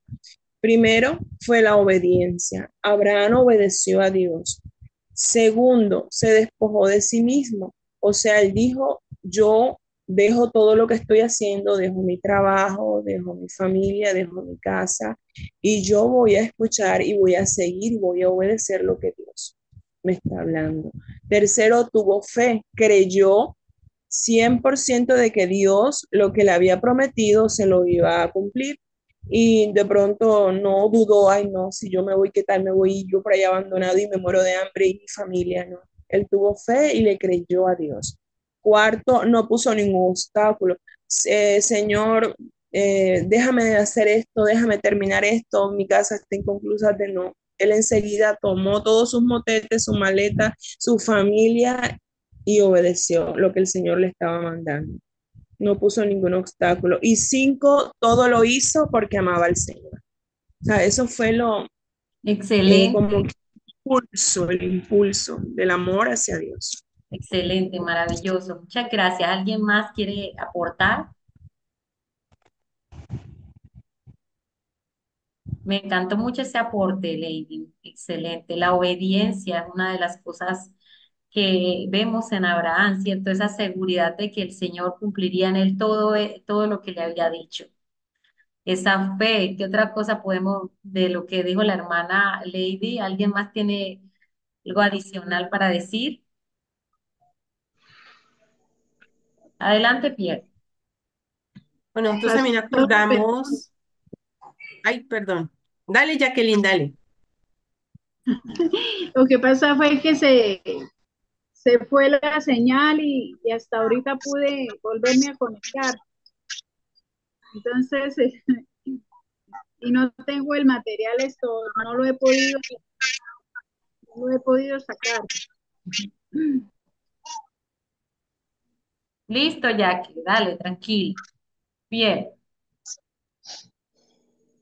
Primero fue la obediencia. Abraham obedeció a Dios. Segundo, se despojó de sí mismo. O sea, él dijo, yo dejo todo lo que estoy haciendo, dejo mi trabajo, dejo mi familia, dejo mi casa y yo voy a escuchar y voy a seguir y voy a obedecer lo que Dios me está hablando. Tercero, tuvo fe, creyó 100% de que Dios lo que le había prometido se lo iba a cumplir. Y de pronto no dudó, ay no, si yo me voy, ¿qué tal me voy yo por ahí abandonado y me muero de hambre y mi familia? No. Él tuvo fe y le creyó a Dios. Cuarto, no puso ningún obstáculo. Señor, déjame de hacer esto, déjame terminar esto, mi casa está inconclusa de no. Él enseguida tomó todos sus motetes, su maleta, su familia y obedeció lo que el Señor le estaba mandando. No puso ningún obstáculo. Y cinco, todo lo hizo porque amaba al Señor. O sea, eso fue lo, como Excelente, el impulso del amor hacia Dios. excelente, maravilloso. Muchas gracias. ¿Alguien más quiere aportar? Me encantó mucho ese aporte, Lady. Excelente. La obediencia es una de las cosas que vemos en Abraham, ¿cierto? Esa seguridad de que el Señor cumpliría en él todo, todo lo que le había dicho. Esa fe, ¿qué otra cosa podemos, de lo que dijo la hermana Lady? ¿Alguien más tiene algo adicional para decir? Adelante, Pierre. Bueno, nosotros también Pastor, acordamos, ay, perdón, dale, Jacqueline, dale. lo que pasa fue que se fue la señal y hasta ahorita pude volverme a conectar. Entonces, y no tengo el material, esto no lo he podido sacar. Listo, Jackie, dale, tranquilo. Bien.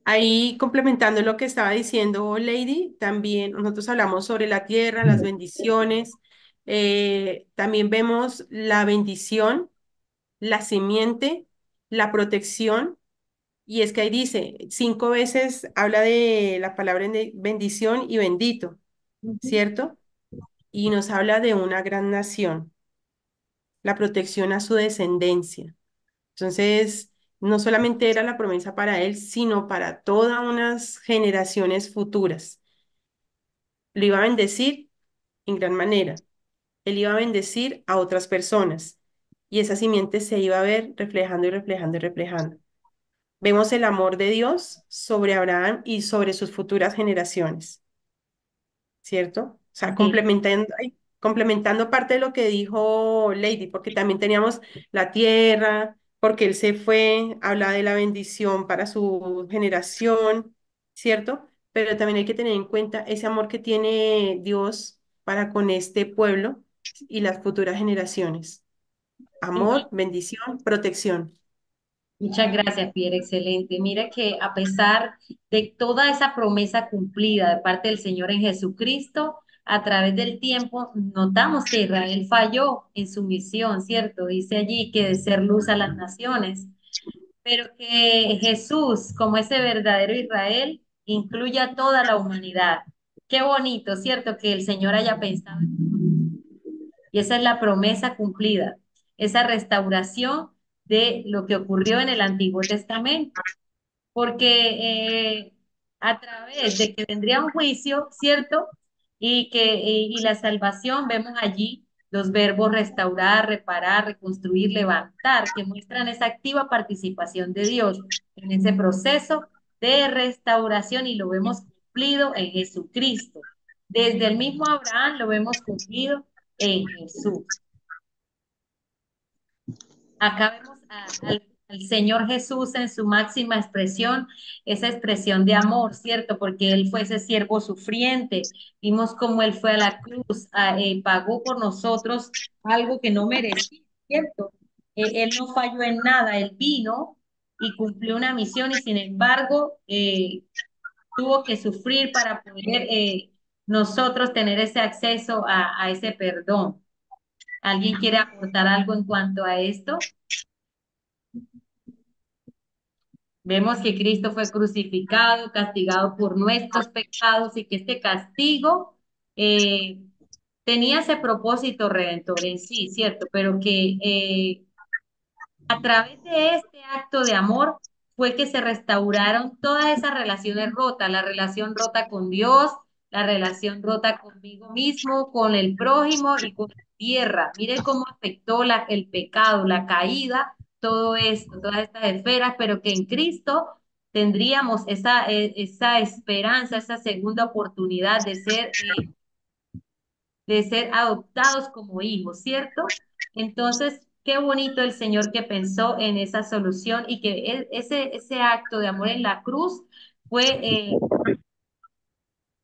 Ahí complementando lo que estaba diciendo Lady, también nosotros hablamos sobre la tierra, las bendiciones, también vemos la bendición, la simiente, la protección, y es que ahí dice, 5 veces habla de la palabra bendición y bendito, ¿cierto? Y nos habla de una gran nación, la protección a su descendencia. Entonces, no solamente era la promesa para él, sino para todas unas generaciones futuras. Lo iba a bendecir en gran manera. Él iba a bendecir a otras personas y esa simiente se iba a ver reflejando y reflejando y reflejando. Vemos el amor de Dios sobre Abraham y sobre sus futuras generaciones. ¿Cierto? O sea, Sí. complementando parte de lo que dijo Lady, porque también teníamos la tierra, porque él se fue, habla de la bendición para su generación, ¿cierto? Pero también hay que tener en cuenta ese amor que tiene Dios para con este pueblo y las futuras generaciones. Sí. Amor, bendición, protección. Muchas gracias, Pierre. Excelente. Mira que a pesar de toda esa promesa cumplida de parte del Señor en Jesucristo, a través del tiempo notamos que Israel falló en su misión, ¿cierto? Dice allí que de ser luz a las naciones, pero que Jesús, como ese verdadero Israel, incluye a toda la humanidad. Qué bonito, ¿cierto? Que el Señor haya pensado. Y esa es la promesa cumplida, esa restauración de lo que ocurrió en el Antiguo Testamento. Porque a través de que vendría un juicio, ¿cierto? Y la salvación, vemos allí los verbos restaurar, reparar, reconstruir, levantar, que muestran esa activa participación de Dios en ese proceso de restauración y lo vemos cumplido en Jesucristo. Desde el mismo Abraham lo vemos cumplido en Jesús. Acá vemos al Señor Jesús en su máxima expresión, esa expresión de amor, ¿cierto? Porque Él fue ese siervo sufriente. Vimos cómo Él fue a la cruz, pagó por nosotros algo que no merecía, ¿cierto? Él no falló en nada, Él vino y cumplió una misión y sin embargo tuvo que sufrir para poder nosotros tener ese acceso a ese perdón. ¿Alguien quiere aportar algo en cuanto a esto? Vemos que Cristo fue crucificado, castigado por nuestros pecados y que este castigo eh, tenía ese propósito redentor en sí, ¿cierto? Pero que A través de este acto de amor fue que se restauraron todas esas relaciones rotas, la relación rota con Dios, la relación rota conmigo mismo, con el prójimo y con la tierra. Mire cómo afectó el pecado, la caída, todo esto, todas estas esferas, pero que en Cristo tendríamos esa esperanza, esa segunda oportunidad de ser adoptados como hijos, ¿cierto? Entonces, qué bonito el Señor que pensó en esa solución y que ese acto de amor en la cruz fue,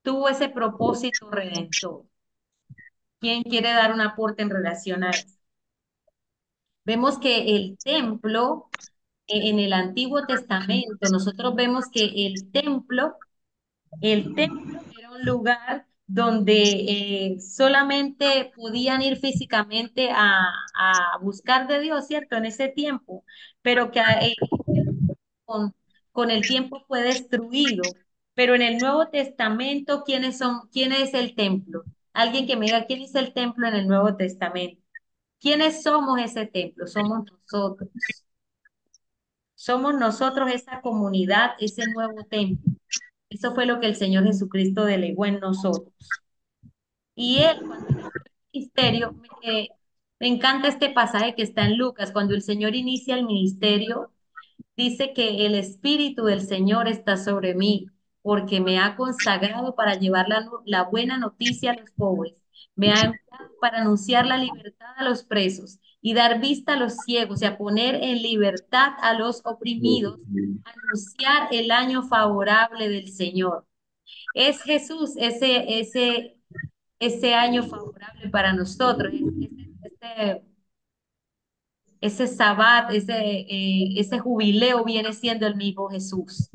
tuvo ese propósito redentor. ¿Quién quiere dar un aporte en relación a eso? Vemos que el templo, en el Antiguo Testamento, nosotros vemos que el templo era un lugar donde solamente podían ir físicamente a buscar de Dios, ¿cierto? En ese tiempo, pero que con, con el tiempo fue destruido. Pero en el Nuevo Testamento, ¿quiénes son? ¿Quién es el templo? Alguien que me diga, ¿quién es el templo en el Nuevo Testamento? ¿Quiénes somos ese templo? Somos nosotros. Somos nosotros esa comunidad, ese nuevo templo. Eso fue lo que el Señor Jesucristo delegó en nosotros. Y él, cuando inició el ministerio, me encanta este pasaje que está en Lucas, cuando el Señor inicia el ministerio, dice que el Espíritu del Señor está sobre mí, porque me ha consagrado para llevar la buena noticia a los pobres. Me ha enviado para anunciar la libertad a los presos y dar vista a los ciegos y a poner en libertad a los oprimidos, anunciar el año favorable del Señor. Es Jesús ese año favorable para nosotros, ese sabbat, ese jubileo viene siendo el mismo Jesús.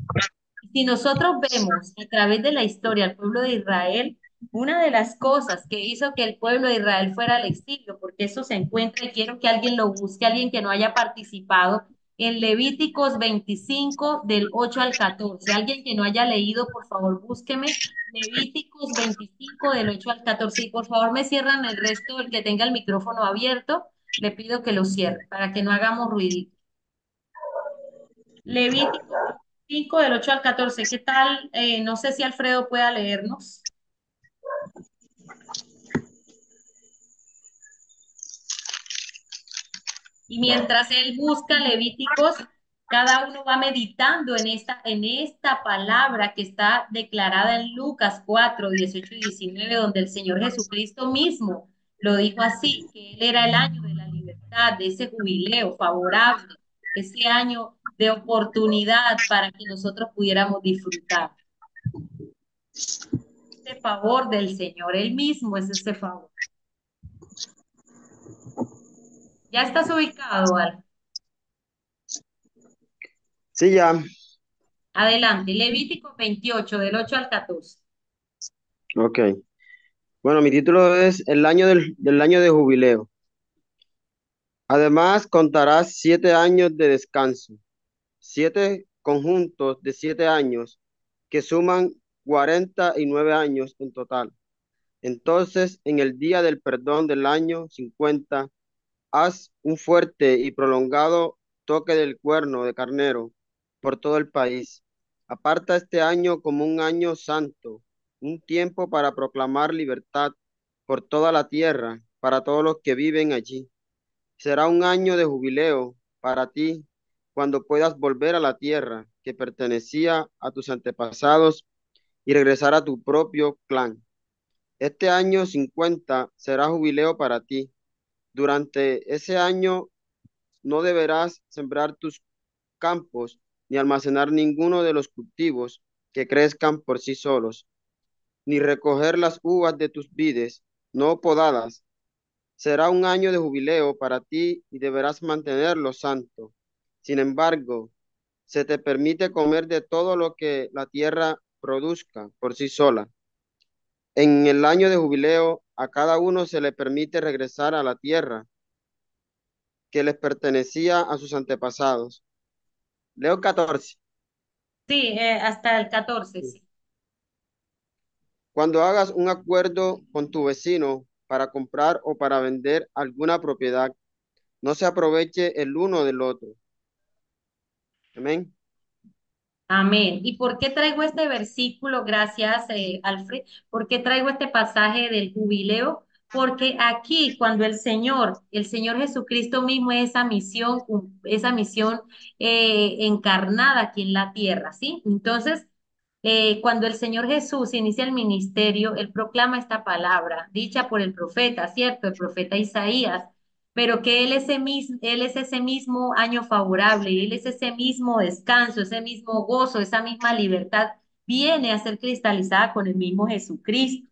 Si nosotros vemos a través de la historia al pueblo de Israel, una de las cosas que hizo que el pueblo de Israel fuera al exilio, porque eso se encuentra, y quiero que alguien lo busque, alguien que no haya participado, en Levíticos 25 del 8 al 14. Alguien que no haya leído, por favor, búsqueme Levíticos 25 del 8 al 14. Y por favor me cierran el resto, el que tenga el micrófono abierto, le pido que lo cierre para que no hagamos ruidito. Levítico 5 del 8 al 14. ¿Qué tal? No sé si Alfredo pueda leernos. Y mientras él busca Levíticos, cada uno va meditando en esta palabra que está declarada en Lucas 4 18 y 19, donde el Señor Jesucristo mismo lo dijo así, que Él era el año de la libertad, de ese jubileo favorable, ese año de oportunidad para que nosotros pudiéramos disfrutar. Ese favor del Señor, Él mismo es ese favor. ¿Ya estás ubicado, Al? Sí, ya. Adelante, Levítico 28, del 8 al 14. Ok. Bueno, mi título es El año del año de jubileo. Además, contarás 7 años de descanso, 7 conjuntos de 7 años que suman 49 años en total. Entonces, en el día del perdón del año 50, haz un fuerte y prolongado toque del cuerno de carnero por todo el país. Aparta este año como un año santo, un tiempo para proclamar libertad por toda la tierra, para todos los que viven allí. Será un año de jubileo para ti cuando puedas volver a la tierra que pertenecía a tus antepasados y regresar a tu propio clan. Este año 50 será jubileo para ti. Durante ese año no deberás sembrar tus campos ni almacenar ninguno de los cultivos que crezcan por sí solos, ni recoger las uvas de tus vides no podadas. Será un año de jubileo para ti y deberás mantenerlo santo. Sin embargo, se te permite comer de todo lo que la tierra produzca por sí sola. En el año de jubileo, a cada uno se le permite regresar a la tierra que les pertenecía a sus antepasados. Leo 14. Sí, hasta el 14, sí. Cuando hagas un acuerdo con tu vecino para comprar o para vender alguna propiedad, no se aproveche el uno del otro. Amén. Amén. ¿Y por qué traigo este versículo? Gracias, Alfred. ¿Por qué traigo este pasaje del jubileo? Porque aquí, cuando el Señor Jesucristo mismo es esa misión encarnada aquí en la tierra, ¿sí? Entonces, cuando el Señor Jesús inicia el ministerio, Él proclama esta palabra, dicha por el profeta, ¿cierto? El profeta Isaías, pero que Él es ese mismo año favorable, Él es ese mismo descanso, ese mismo gozo, esa misma libertad, viene a ser cristalizada con el mismo Jesucristo.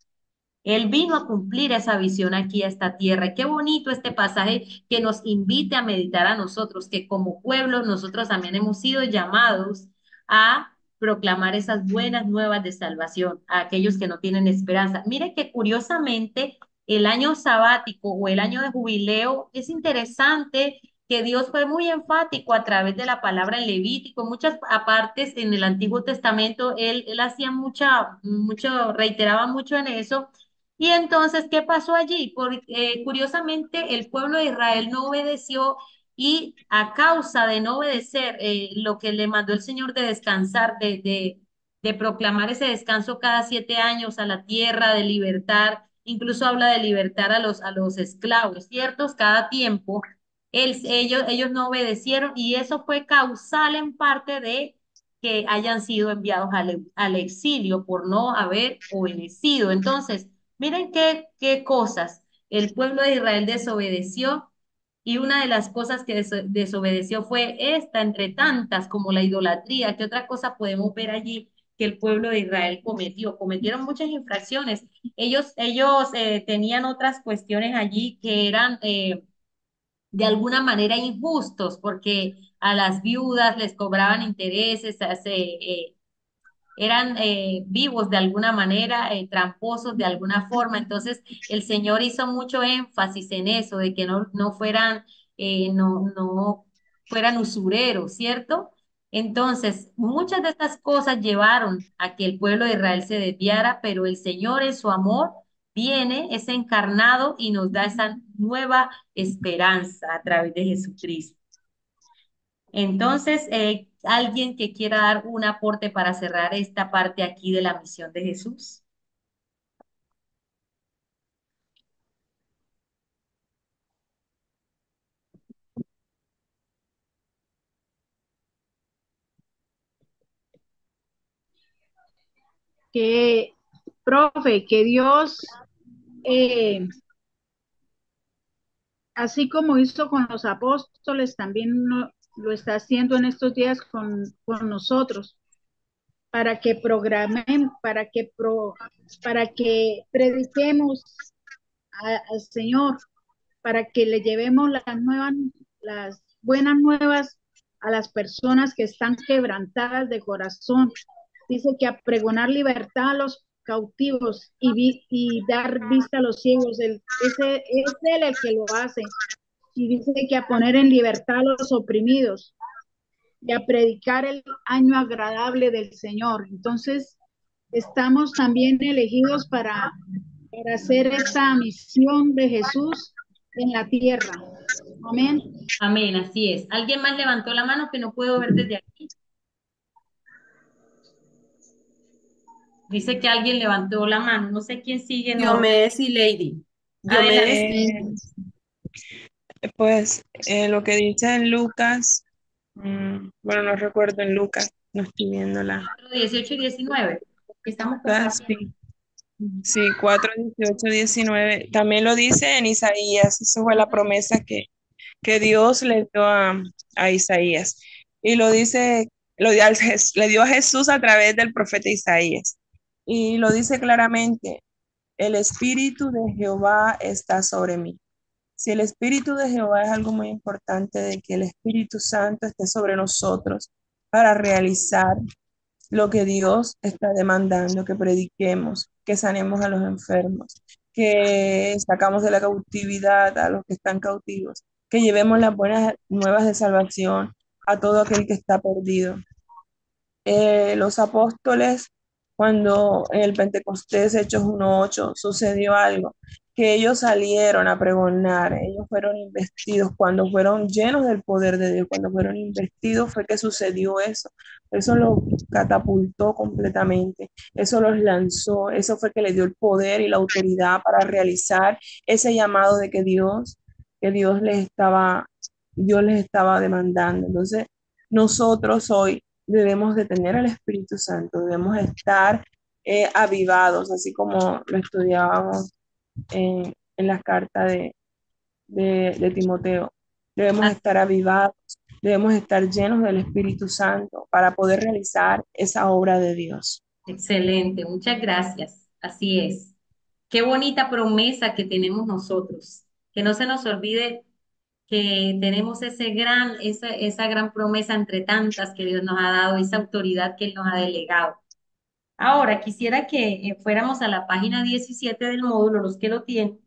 Él vino a cumplir esa visión aquí a esta tierra. Y qué bonito este pasaje que nos invite a meditar a nosotros, que como pueblo nosotros también hemos sido llamados a proclamar esas buenas nuevas de salvación a aquellos que no tienen esperanza. Mire que curiosamente el año sabático o el año de jubileo es interesante que Dios fue muy enfático a través de la palabra en Levítico, muchas apartes en el Antiguo Testamento, él hacía reiteraba mucho en eso. Y entonces, ¿qué pasó allí? Curiosamente, el pueblo de Israel no obedeció y a causa de no obedecer lo que le mandó el Señor de descansar, de proclamar ese descanso cada 7 años a la tierra, de libertar, incluso habla de libertar a los esclavos, ¿ciertos? Cada tiempo, ellos no obedecieron y eso fue causal en parte de que hayan sido enviados al exilio por no haber obedecido. Entonces, miren qué cosas. El pueblo de Israel desobedeció y una de las cosas que desobedeció fue esta, entre tantas, como la idolatría. ¿Qué otra cosa podemos ver allí que el pueblo de Israel cometió? Cometieron muchas infracciones. Ellos tenían otras cuestiones allí que eran de alguna manera injustos, porque a las viudas les cobraban intereses, eran vivos de alguna manera, tramposos de alguna forma. Entonces, el Señor hizo mucho énfasis en eso, de que no fueran usureros, ¿cierto? Entonces, muchas de estas cosas llevaron a que el pueblo de Israel se desviara, pero el Señor en su amor viene, es encarnado y nos da esa nueva esperanza a través de Jesucristo. Entonces, alguien que quiera dar un aporte para cerrar esta parte aquí de la misión de Jesús. Que, profe, que Dios, eh, así como hizo con los apóstoles, también lo está haciendo en estos días con nosotros, para que programen, para que prediquemos al Señor, para que le llevemos las buenas nuevas a las personas que están quebrantadas de corazón. Dice que a pregonar libertad a los cautivos y dar vista a los ciegos. Es él el que lo hace. Y dice que a poner en libertad a los oprimidos y a predicar el año agradable del Señor. Entonces, estamos también elegidos para hacer esta misión de Jesús en la tierra. Amén. Amén, así es. ¿Alguien más levantó la mano que no puedo ver desde aquí? Dice que alguien levantó la mano. No sé quién sigue, no. Diomedes y Lady. Diomedes. Adelante. Pues lo que dice en Lucas, bueno, no recuerdo en Lucas, no estoy viendo 18 y 19. Estamos Lucas, compartiendo. sí, sí, 4, 18, 19. También lo dice en Isaías, esa fue la promesa que Dios le dio a Isaías. Y lo dice, le dio a Jesús a través del profeta Isaías. Y lo dice claramente, el Espíritu de Jehová está sobre mí. Si el Espíritu de Jehová es algo muy importante, de que el Espíritu Santo esté sobre nosotros para realizar lo que Dios está demandando, que prediquemos, que sanemos a los enfermos, que sacamos de la cautividad a los que están cautivos, que llevemos las buenas nuevas de salvación a todo aquel que está perdido. Los apóstoles, cuando en el Pentecostés, Hechos 1:8, sucedió algo, que ellos salieron a pregonar, ellos fueron investidos, cuando fueron llenos del poder de Dios, cuando fueron investidos fue que sucedió eso. Eso los catapultó completamente, eso los lanzó, eso fue que les dio el poder y la autoridad para realizar ese llamado de que Dios les estaba demandando. Entonces, nosotros hoy debemos de tener al Espíritu Santo, debemos estar avivados, así como lo estudiábamos en la carta de Timoteo. Debemos estar avivados, debemos estar llenos del Espíritu Santo para poder realizar esa obra de Dios. Excelente, muchas gracias. Así es. Qué bonita promesa que tenemos nosotros. Que no se nos olvide que tenemos esa gran promesa entre tantas que Dios nos ha dado, esa autoridad que Él nos ha delegado. Ahora, quisiera que fuéramos a la página 17 del módulo, los que lo tienen.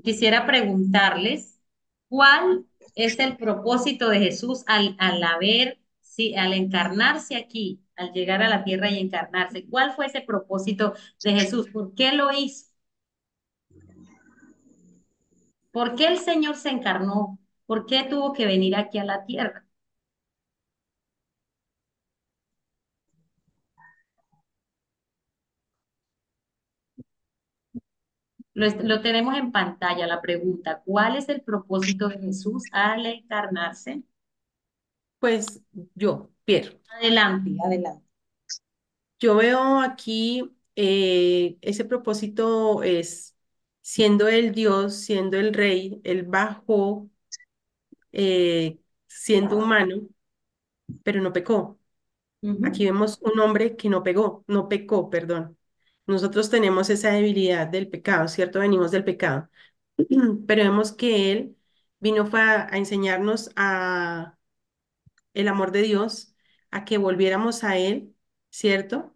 Quisiera preguntarles cuál es el propósito de Jesús al encarnarse aquí, al llegar a la tierra y encarnarse. ¿Cuál fue ese propósito de Jesús? ¿Por qué lo hizo? ¿Por qué el Señor se encarnó? ¿Por qué tuvo que venir aquí a la tierra? Lo tenemos en pantalla la pregunta. ¿Cuál es el propósito de Jesús al encarnarse? Pues yo, Pierre, Adelante, adelante. yo veo aquí ese propósito es, siendo el Dios, siendo el Rey, Él bajó siendo humano, pero no pecó. Aquí vemos un hombre que no pecó, perdón. Nosotros tenemos esa debilidad del pecado, ¿cierto? Venimos del pecado. Pero vemos que Él vino fue a enseñarnos el amor de Dios, a que volviéramos a Él, ¿cierto?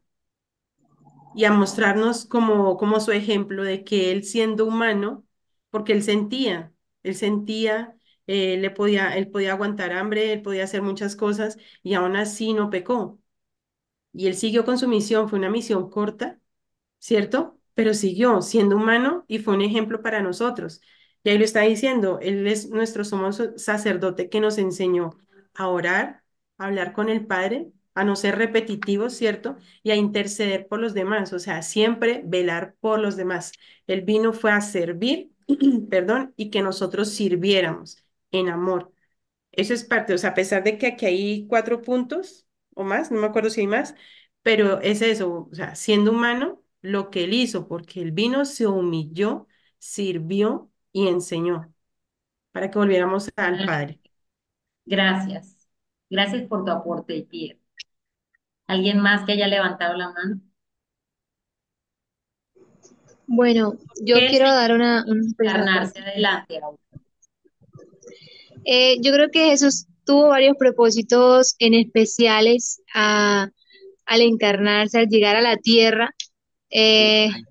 Y a mostrarnos como su ejemplo de que Él siendo humano, porque Él sentía, él podía aguantar hambre, Él podía hacer muchas cosas y aún así no pecó. Y Él siguió con su misión, fue una misión corta, ¿cierto? Pero siguió siendo humano y fue un ejemplo para nosotros. Y ahí lo está diciendo, Él es nuestro sumo sacerdote que nos enseñó a orar, a hablar con el Padre, a no ser repetitivos, ¿cierto? Y a interceder por los demás, o sea, siempre velar por los demás. Él vino fue a servir, perdón, y que nosotros sirviéramos en amor. Eso es parte, o sea, a pesar de que aquí hay 4 puntos o más, no me acuerdo si hay más, pero es eso, o sea, siendo humano, lo que él hizo, porque él vino, se humilló, sirvió y enseñó para que volviéramos al Padre. Gracias. Gracias por tu aporte, Pierre. ¿Alguien más que haya levantado la mano? Bueno, yo ¿Qué el quiero Señor dar un pequeño encarnarse? aporte. Adelante, Aura. Yo creo que Jesús tuvo varios propósitos en especiales al encarnarse, al llegar a la tierra.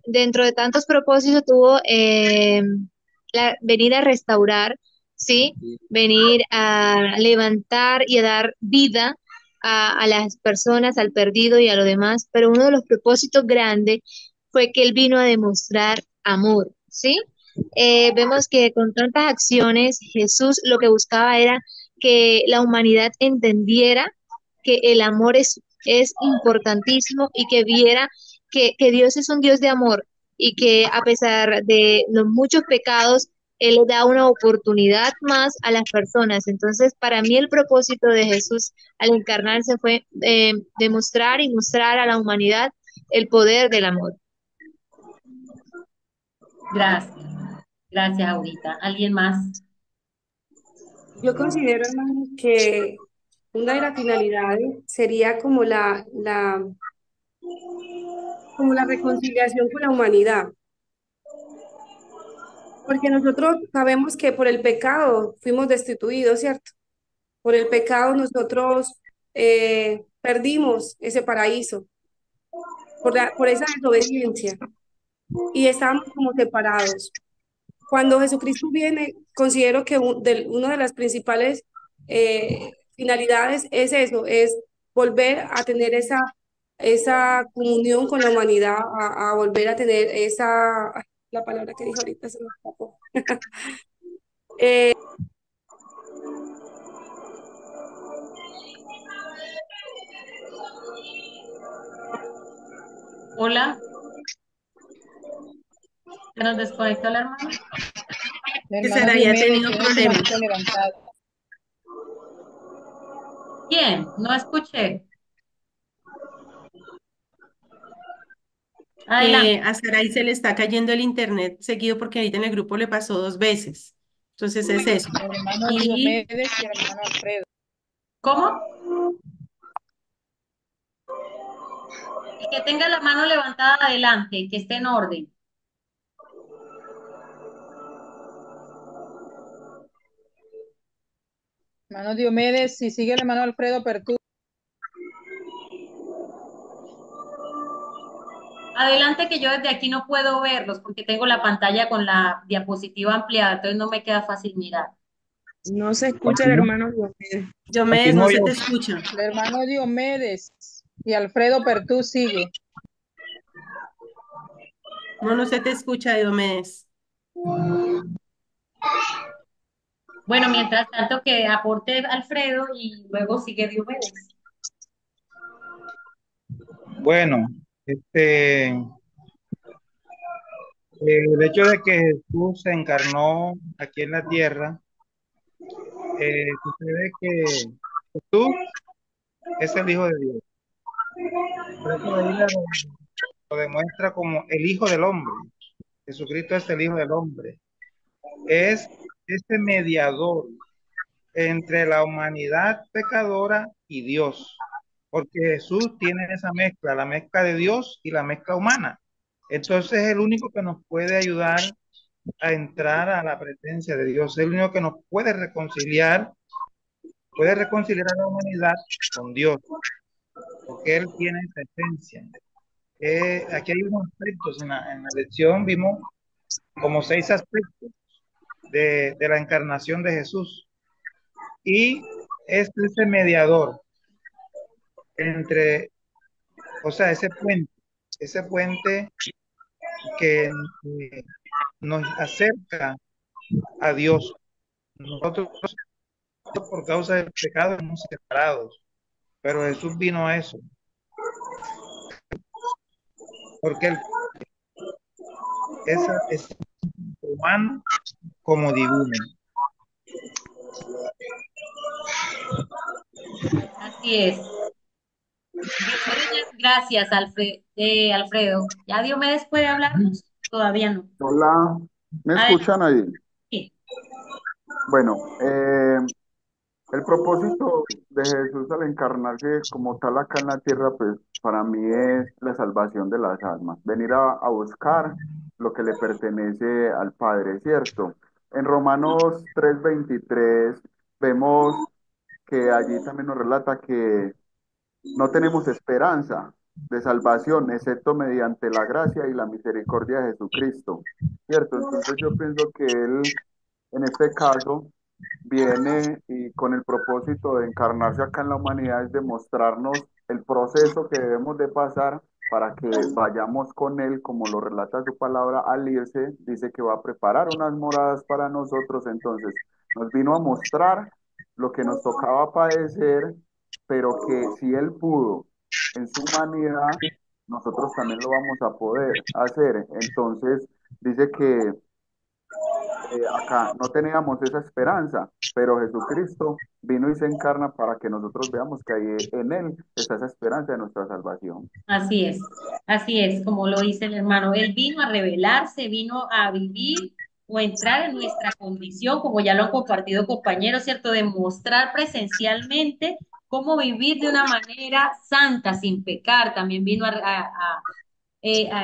Dentro de tantos propósitos tuvo venir a restaurar, ¿sí? Venir a levantar y a dar vida a las personas, al perdido y a lo demás. Pero uno de los propósitos grandes fue que él vino a demostrar amor, ¿sí? Vemos que con tantas acciones Jesús lo que buscaba era que la humanidad entendiera que el amor es importantísimo y que viera que Dios es un Dios de amor y que a pesar de los muchos pecados, Él le da una oportunidad más a las personas. Entonces, para mí el propósito de Jesús al encarnarse fue demostrar y mostrar a la humanidad el poder del amor. Gracias. Gracias, Aurita. ¿Alguien más? Yo considero, hermano, que una de las finalidades sería como la reconciliación con la humanidad, porque nosotros sabemos que por el pecado fuimos destituidos, ¿cierto? Por el pecado nosotros perdimos ese paraíso, por esa desobediencia, y estábamos como separados. Cuando Jesucristo viene, considero que una de las principales finalidades es eso, es volver a tener esa comunión con la humanidad, a volver a tener ay, la palabra que dijo ahorita se me escapó. Hola, ¿se nos desconectó la hermana? Que Hermano Sarai ha Diomedes tenido tiene su problemas. manito levantado. ¿Quién? No escuché. Que Adelante. a Sarai se le está cayendo el internet seguido porque ahorita en el grupo le pasó 2 veces. Entonces es eso. Hermano Y Diomedes y hermano Alfredo. ¿Cómo? El que tenga la mano levantada adelante, que esté en orden. Hermano Diomedes, si sigue el hermano Alfredo Pertú. Adelante, que yo desde aquí no puedo verlos porque tengo la pantalla con la diapositiva ampliada, entonces no me queda fácil mirar. No se escucha el Continúo, hermano Diomedes. Diomedes, no continúo se yo. te escucha. El hermano Diomedes y Alfredo Pertú sigue. No, no se te escucha, Diomedes. Bueno, mientras tanto que aporte Alfredo y luego sigue Diomedes. Bueno, el hecho de que Jesús se encarnó aquí en la tierra, sucede que Jesús es el Hijo de Dios. Por eso la Biblia lo demuestra como el Hijo del Hombre. Jesucristo es el Hijo del Hombre. Es este mediador entre la humanidad pecadora y Dios, porque Jesús tiene esa mezcla, la mezcla de Dios y la mezcla humana. Entonces es el único que nos puede ayudar a entrar a la presencia de Dios, es el único que nos puede reconciliar a la humanidad con Dios, porque Él tiene esa esencia. Aquí hay unos aspectos, en la lección vimos como 6 aspectos de la encarnación de Jesús, y es ese mediador entre, o sea, ese puente que nos acerca a Dios. Nosotros, por causa del pecado, estamos separados, pero Jesús vino a eso, porque Él es humano como divino. Así es. Gracias, Alfredo. ¿Ya Diomedes puede hablarnos? Todavía no. Hola, ¿me Adelante. escuchan ahí? Sí. Bueno, el propósito de Jesús al encarnarse como tal acá en la tierra, pues para mí es la salvación de las almas, venir a buscar lo que le pertenece al Padre, ¿cierto? En Romanos 3:23 vemos que allí también nos relata que no tenemos esperanza de salvación, excepto mediante la gracia y la misericordia de Jesucristo, ¿cierto? Entonces yo pienso que Él, en este caso, viene y con el propósito de encarnarse acá en la humanidad es demostrarnos el proceso que debemos de pasar para que vayamos con Él, como lo relata su palabra, al irse, dice que va a preparar unas moradas para nosotros, entonces nos vino a mostrar lo que nos tocaba padecer, pero que si Él pudo en su humanidad, nosotros también lo vamos a poder hacer. Entonces, dice que acá no teníamos esa esperanza, pero Jesucristo vino y se encarna para que nosotros veamos que ahí en Él está esa esperanza de nuestra salvación. Así es, como lo dice el hermano. Él vino a revelarse, vino a vivir o entrar en nuestra condición, como ya lo han compartido compañeros, ¿cierto? Demostrar presencialmente cómo vivir de una manera santa, sin pecar. También vino a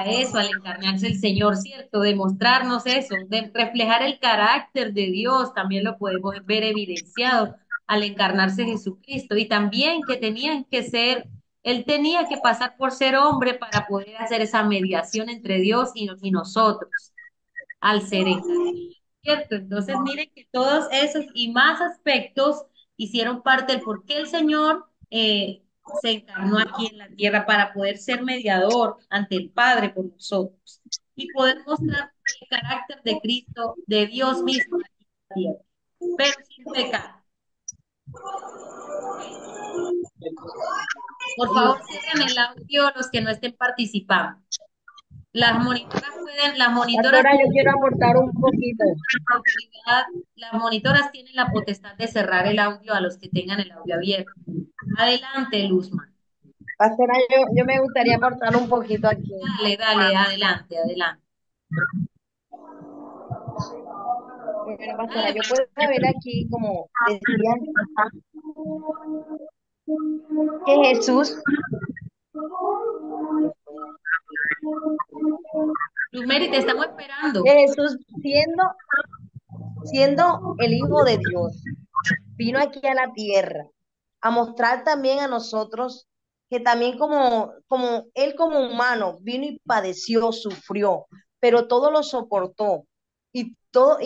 eso, al encarnarse el Señor, ¿cierto? Demostrarnos eso, de reflejar el carácter de Dios, también lo podemos ver evidenciado al encarnarse Jesucristo. Y también que tenían que ser, Él tenía que pasar por ser hombre para poder hacer esa mediación entre Dios y nosotros, al ser encarnado. ¿cierto? Entonces, miren que todos esos y más aspectos hicieron parte del por qué el Señor se encarnó aquí en la tierra para poder ser mediador ante el Padre por nosotros y poder mostrar el carácter de Cristo, de Dios mismo aquí en la tierra, pero sin pecado. Por favor, cierren el audio los que no estén participando. Las monitoras Pastora, yo quiero aportar un poquito. autoridad, las monitoras tienen la potestad de cerrar el audio a los que tengan el audio abierto. Adelante, Luzma. Pastora, yo me gustaría aportar un poquito aquí. Dale, dale, adelante, adelante. Bueno, pastora, yo puedo ver aquí, como decían, que Jesús, Luzmeri, te estamos esperando. que Jesús siendo el Hijo de Dios, vino aquí a la tierra a mostrar también a nosotros que también como Él como humano vino y padeció, sufrió, pero todo lo soportó y todo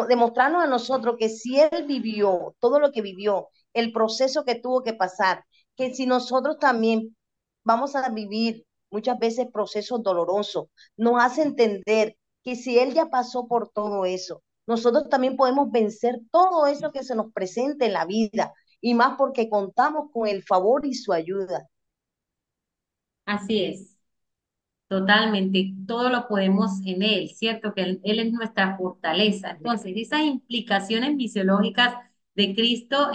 demostrarnos a nosotros que si Él vivió todo lo que vivió, el proceso que tuvo que pasar, que si nosotros también vamos a vivir muchas veces procesos dolorosos, nos hace entender que si Él ya pasó por todo eso, nosotros también podemos vencer todo eso que se nos presente en la vida, y más porque contamos con el favor y su ayuda. Así es, totalmente. Todo lo podemos en Él, ¿cierto? Que Él es nuestra fortaleza. Entonces, esas implicaciones misiológicas de Cristo,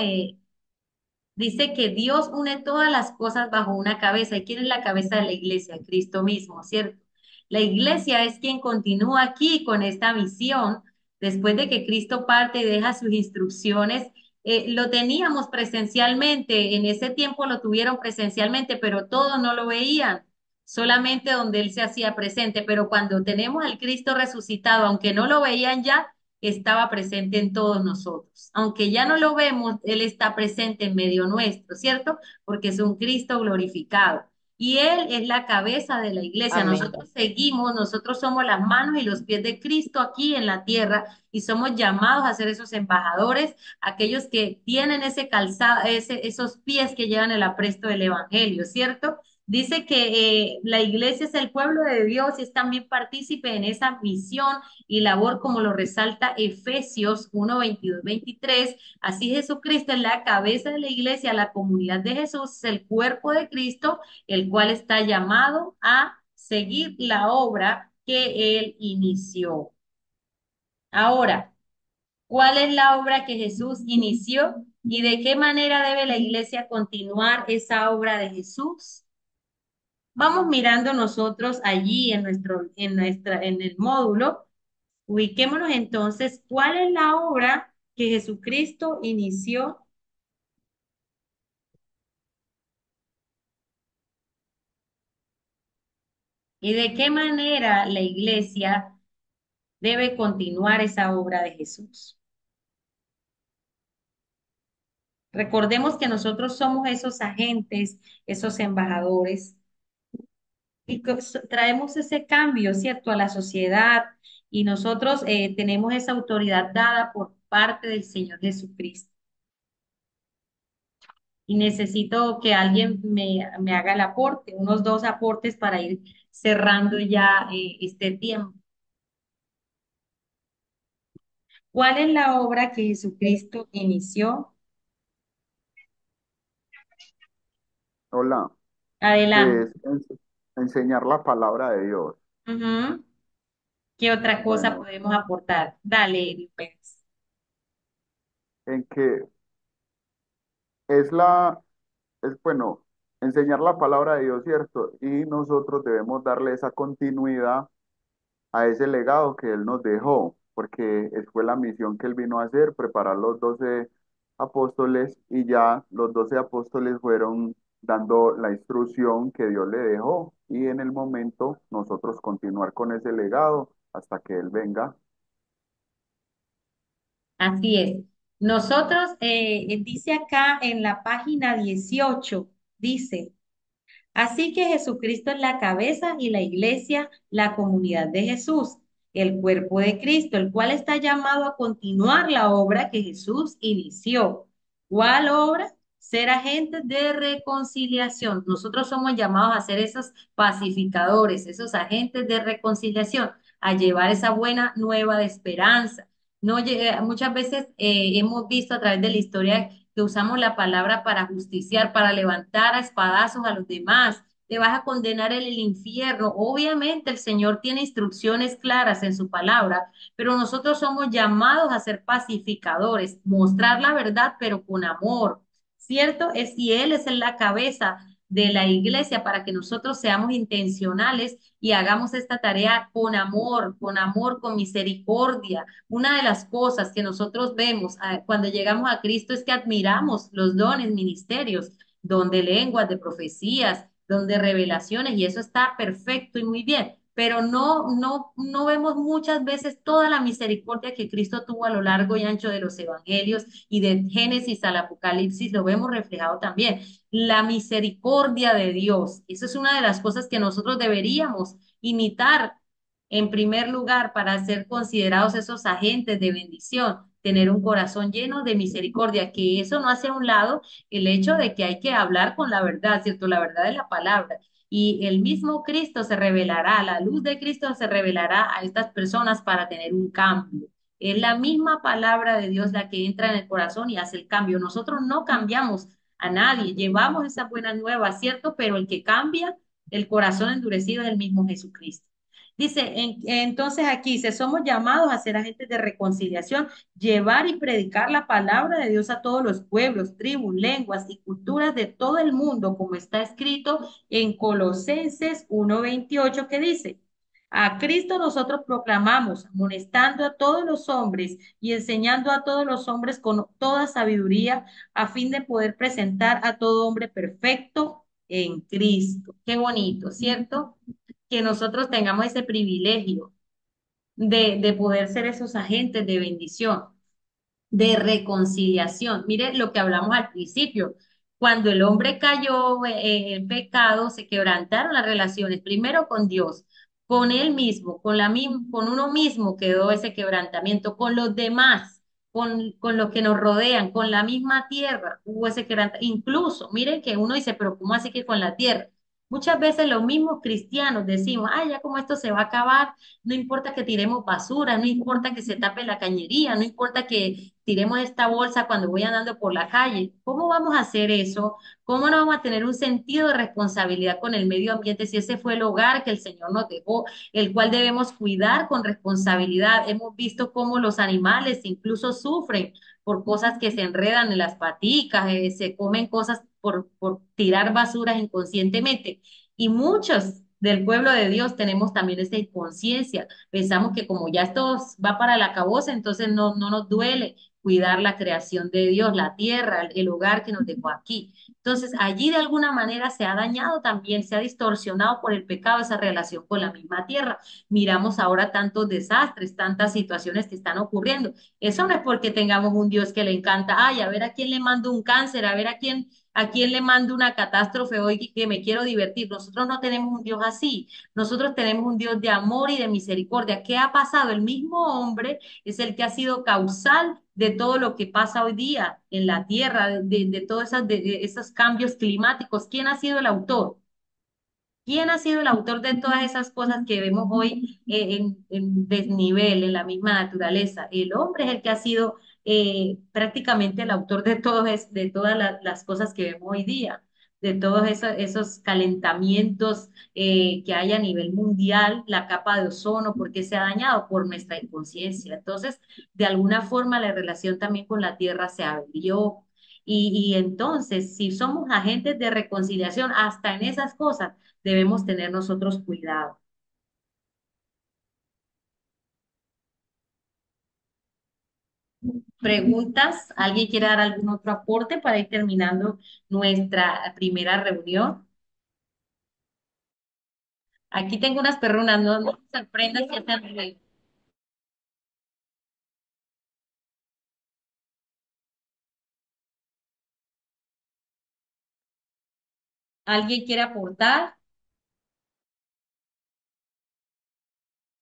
dice que Dios une todas las cosas bajo una cabeza. ¿Y quién es la cabeza de la iglesia? Cristo mismo, ¿cierto? La iglesia es quien continúa aquí con esta misión. Después de que Cristo parte y deja sus instrucciones, lo teníamos presencialmente. En ese tiempo lo tuvieron presencialmente, pero todos no lo veían, solamente donde Él se hacía presente. Pero cuando tenemos al Cristo resucitado, aunque no lo veían ya, estaba presente en todos nosotros. Aunque ya no lo vemos, Él está presente en medio nuestro, ¿cierto? Porque es un Cristo glorificado. Y Él es la cabeza de la iglesia. Amén. Nosotros seguimos, nosotros somos las manos y los pies de Cristo aquí en la tierra y somos llamados a ser esos embajadores, aquellos que tienen ese calzado, esos pies que llevan el apresto del evangelio, ¿cierto? Dice que la iglesia es el pueblo de Dios y es también partícipe en esa misión y labor como lo resalta Efesios 1, 22, 23. Así Jesucristo es la cabeza de la iglesia, la comunidad de Jesús, es el cuerpo de Cristo, el cual está llamado a seguir la obra que Él inició. Ahora, ¿cuál es la obra que Jesús inició y de qué manera debe la iglesia continuar esa obra de Jesús? Vamos mirando nosotros allí en el módulo. Ubiquémonos entonces, ¿cuál es la obra que Jesucristo inició y de qué manera la iglesia debe continuar esa obra de Jesús? Recordemos que nosotros somos esos agentes, esos embajadores y que traemos ese cambio, ¿cierto?, a la sociedad y nosotros tenemos esa autoridad dada por parte del Señor Jesucristo. Y necesito que alguien me haga el aporte, unos dos aportes para ir cerrando ya este tiempo. ¿Cuál es la obra que Jesucristo inició? Hola, Adelante. es enseñar la palabra de Dios. Ujú. ¿Qué otra cosa Bueno, podemos aportar? Dale, Eri Pérez. en que es la, es bueno, enseñar la palabra de Dios, ¿cierto? Y nosotros debemos darle esa continuidad a ese legado que Él nos dejó, porque fue la misión que Él vino a hacer, preparar los 12 apóstoles y ya los 12 apóstoles fueron dando la instrucción que Dios le dejó y en el momento nosotros continuar con ese legado hasta que Él venga. Así es. Nosotros, dice acá en la página 18, dice, así que Jesucristo es la cabeza y la iglesia, la comunidad de Jesús. el cuerpo de Cristo, el cual está llamado a continuar la obra que Jesús inició. ¿Cuál obra? Ser agentes de reconciliación. Nosotros somos llamados a ser esos pacificadores, esos agentes de reconciliación, a llevar esa buena nueva de esperanza. No, muchas veces hemos visto a través de la historia que usamos la palabra para justiciar, para levantar a espadazos a los demás. Te vas a condenar en el infierno. Obviamente el Señor tiene instrucciones claras en su palabra, pero nosotros somos llamados a ser pacificadores, mostrar la verdad, pero con amor, ¿cierto? Es si Él es la cabeza de la iglesia para que nosotros seamos intencionales y hagamos esta tarea con amor, con misericordia. Una de las cosas que nosotros vemos cuando llegamos a Cristo es que admiramos los dones, ministerios, don de lenguas, de profecías, don de revelaciones, y eso está perfecto y muy bien, pero no vemos muchas veces toda la misericordia que Cristo tuvo a lo largo y ancho de los evangelios y de Génesis al Apocalipsis, lo vemos reflejado también. La misericordia de Dios, eso es una de las cosas que nosotros deberíamos imitar en primer lugar para ser considerados esos agentes de bendición, tener un corazón lleno de misericordia, que eso no hace a un lado el hecho de que hay que hablar con la verdad, ¿cierto? La verdad de la palabra. Y el mismo Cristo se revelará, la luz de Cristo se revelará a estas personas para tener un cambio. Es la misma palabra de Dios la que entra en el corazón y hace el cambio. Nosotros no cambiamos a nadie, llevamos esa buena nueva, ¿cierto? Pero el que cambia el corazón endurecido es el mismo Jesucristo. Dice, entonces aquí dice, somos llamados a ser agentes de reconciliación, llevar y predicar la palabra de Dios a todos los pueblos, tribus, lenguas y culturas de todo el mundo, como está escrito en Colosenses 1:28, que dice, a Cristo nosotros proclamamos, amonestando a todos los hombres y enseñando a todos los hombres con toda sabiduría, a fin de poder presentar a todo hombre perfecto en Cristo. Qué bonito, ¿cierto? Que nosotros tengamos ese privilegio de poder ser esos agentes de bendición, de reconciliación. Mire lo que hablamos al principio. Cuando el hombre cayó en pecado, se quebrantaron las relaciones, primero con Dios, con él mismo, con uno mismo quedó ese quebrantamiento, con los demás, con los que nos rodean, con la misma tierra, hubo ese quebrantamiento. Incluso, miren que uno dice, pero ¿cómo así que con la tierra? Muchas veces los mismos cristianos decimos, ay, ya como esto se va a acabar, no importa que tiremos basura, no importa que se tape la cañería, no importa que tiremos esta bolsa cuando voy andando por la calle. ¿Cómo vamos a hacer eso? ¿Cómo no vamos a tener un sentido de responsabilidad con el medio ambiente si ese fue el hogar que el Señor nos dejó, el cual debemos cuidar con responsabilidad? Hemos visto cómo los animales incluso sufren por cosas que se enredan en las paticas, se comen cosas por tirar basuras inconscientemente. Y muchos del pueblo de Dios tenemos también esa inconsciencia. Pensamos que como ya esto va para la caboza, entonces no nos duele cuidar la creación de Dios, la tierra, el hogar que nos dejó aquí. Entonces, allí de alguna manera se ha dañado también, se ha distorsionado por el pecado esa relación con la misma tierra. Miramos ahora tantos desastres, tantas situaciones que están ocurriendo. Eso no es porque tengamos un Dios que le encanta, ay, a ver a quién le mando un cáncer, a ver a quién le mando una catástrofe hoy que me quiero divertir. Nosotros no tenemos un Dios así. Nosotros tenemos un Dios de amor y de misericordia. ¿Qué ha pasado? El mismo hombre es el que ha sido causal de todo lo que pasa hoy día en la tierra, de todos de esos cambios climáticos. ¿Quién ha sido el autor? ¿Quién ha sido el autor de todas esas cosas que vemos hoy en desnivel, en la misma naturaleza? El hombre es el que ha sido prácticamente el autor de, de todas las cosas que vemos hoy día, de todos esos calentamientos que hay a nivel mundial, la capa de ozono, porque se ha dañado por nuestra inconsciencia. Entonces, de alguna forma, la relación también con la tierra se abrió. Y entonces, si somos agentes de reconciliación, hasta en esas cosas, debemos tener nosotros cuidado. ¿Preguntas? ¿Alguien quiere dar algún otro aporte para ir terminando nuestra primera reunión? Aquí tengo unas perrunas, no se sorprendan si hacen ruido. ¿Alguien quiere aportar?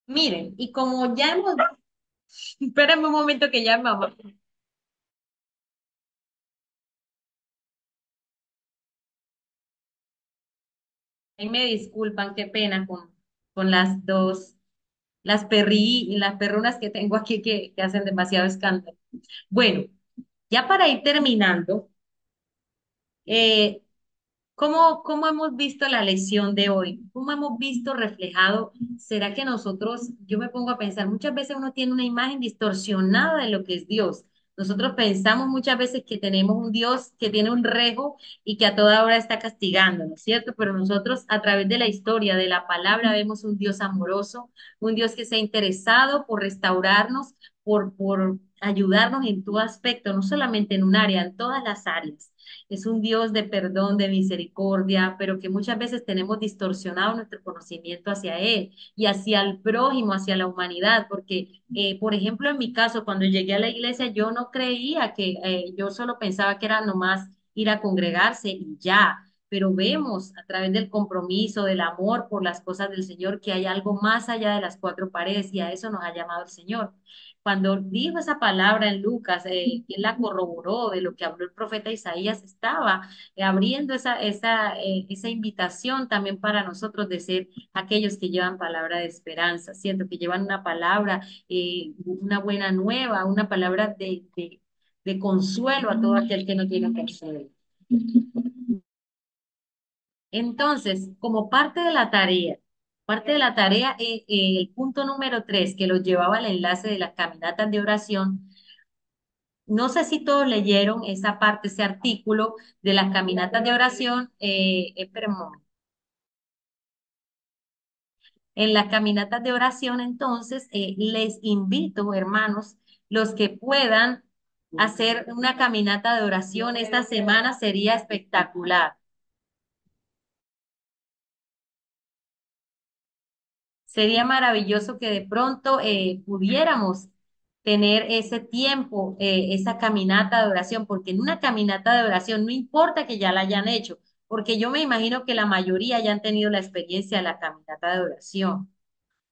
Miren, y como ya hemos, espérenme un momento que ya mamá. Ahí me disculpan, qué pena con las dos, las perrunas que tengo aquí que hacen demasiado escándalo. Bueno, ya para ir terminando, eh, ¿cómo hemos visto la lección de hoy? ¿Cómo hemos visto reflejado? ¿Será que nosotros, yo me pongo a pensar, muchas veces uno tiene una imagen distorsionada de lo que es Dios? Nosotros pensamos muchas veces que tenemos un Dios que tiene un rejo y que a toda hora está castigando, ¿no es cierto? Pero nosotros a través de la historia, de la palabra, vemos un Dios amoroso, un Dios que se ha interesado por restaurarnos, por ayudarnos en todo aspecto, no solamente en un área, en todas las áreas. Es un Dios de perdón, de misericordia, pero que muchas veces tenemos distorsionado nuestro conocimiento hacia Él y hacia el prójimo, hacia la humanidad, porque, por ejemplo, en mi caso, cuando llegué a la iglesia, yo no creía que, yo solo pensaba que era nomás ir a congregarse y ya. Pero vemos a través del compromiso, del amor por las cosas del Señor, que hay algo más allá de las cuatro paredes y a eso nos ha llamado el Señor. Cuando dijo esa palabra en Lucas, él la corroboró de lo que habló el profeta Isaías, estaba abriendo esa invitación también para nosotros de ser aquellos que llevan palabra de esperanza, ¿cierto? Que llevan una palabra, una buena nueva, una palabra de consuelo a todo aquel que no tiene consuelo. Entonces, como parte de la tarea, el punto número 3, que los llevaba al enlace de las caminatas de oración, no sé si todos leyeron esa parte, ese artículo de las caminatas de oración. Esperen un momento. En las caminatas de oración, entonces, les invito, hermanos, los que puedan hacer una caminata de oración esta semana sería espectacular. Sería maravilloso que de pronto pudiéramos tener ese tiempo, esa caminata de oración, porque en una caminata de oración no importa que ya la hayan hecho, porque yo me imagino que la mayoría ya han tenido la experiencia de la caminata de oración.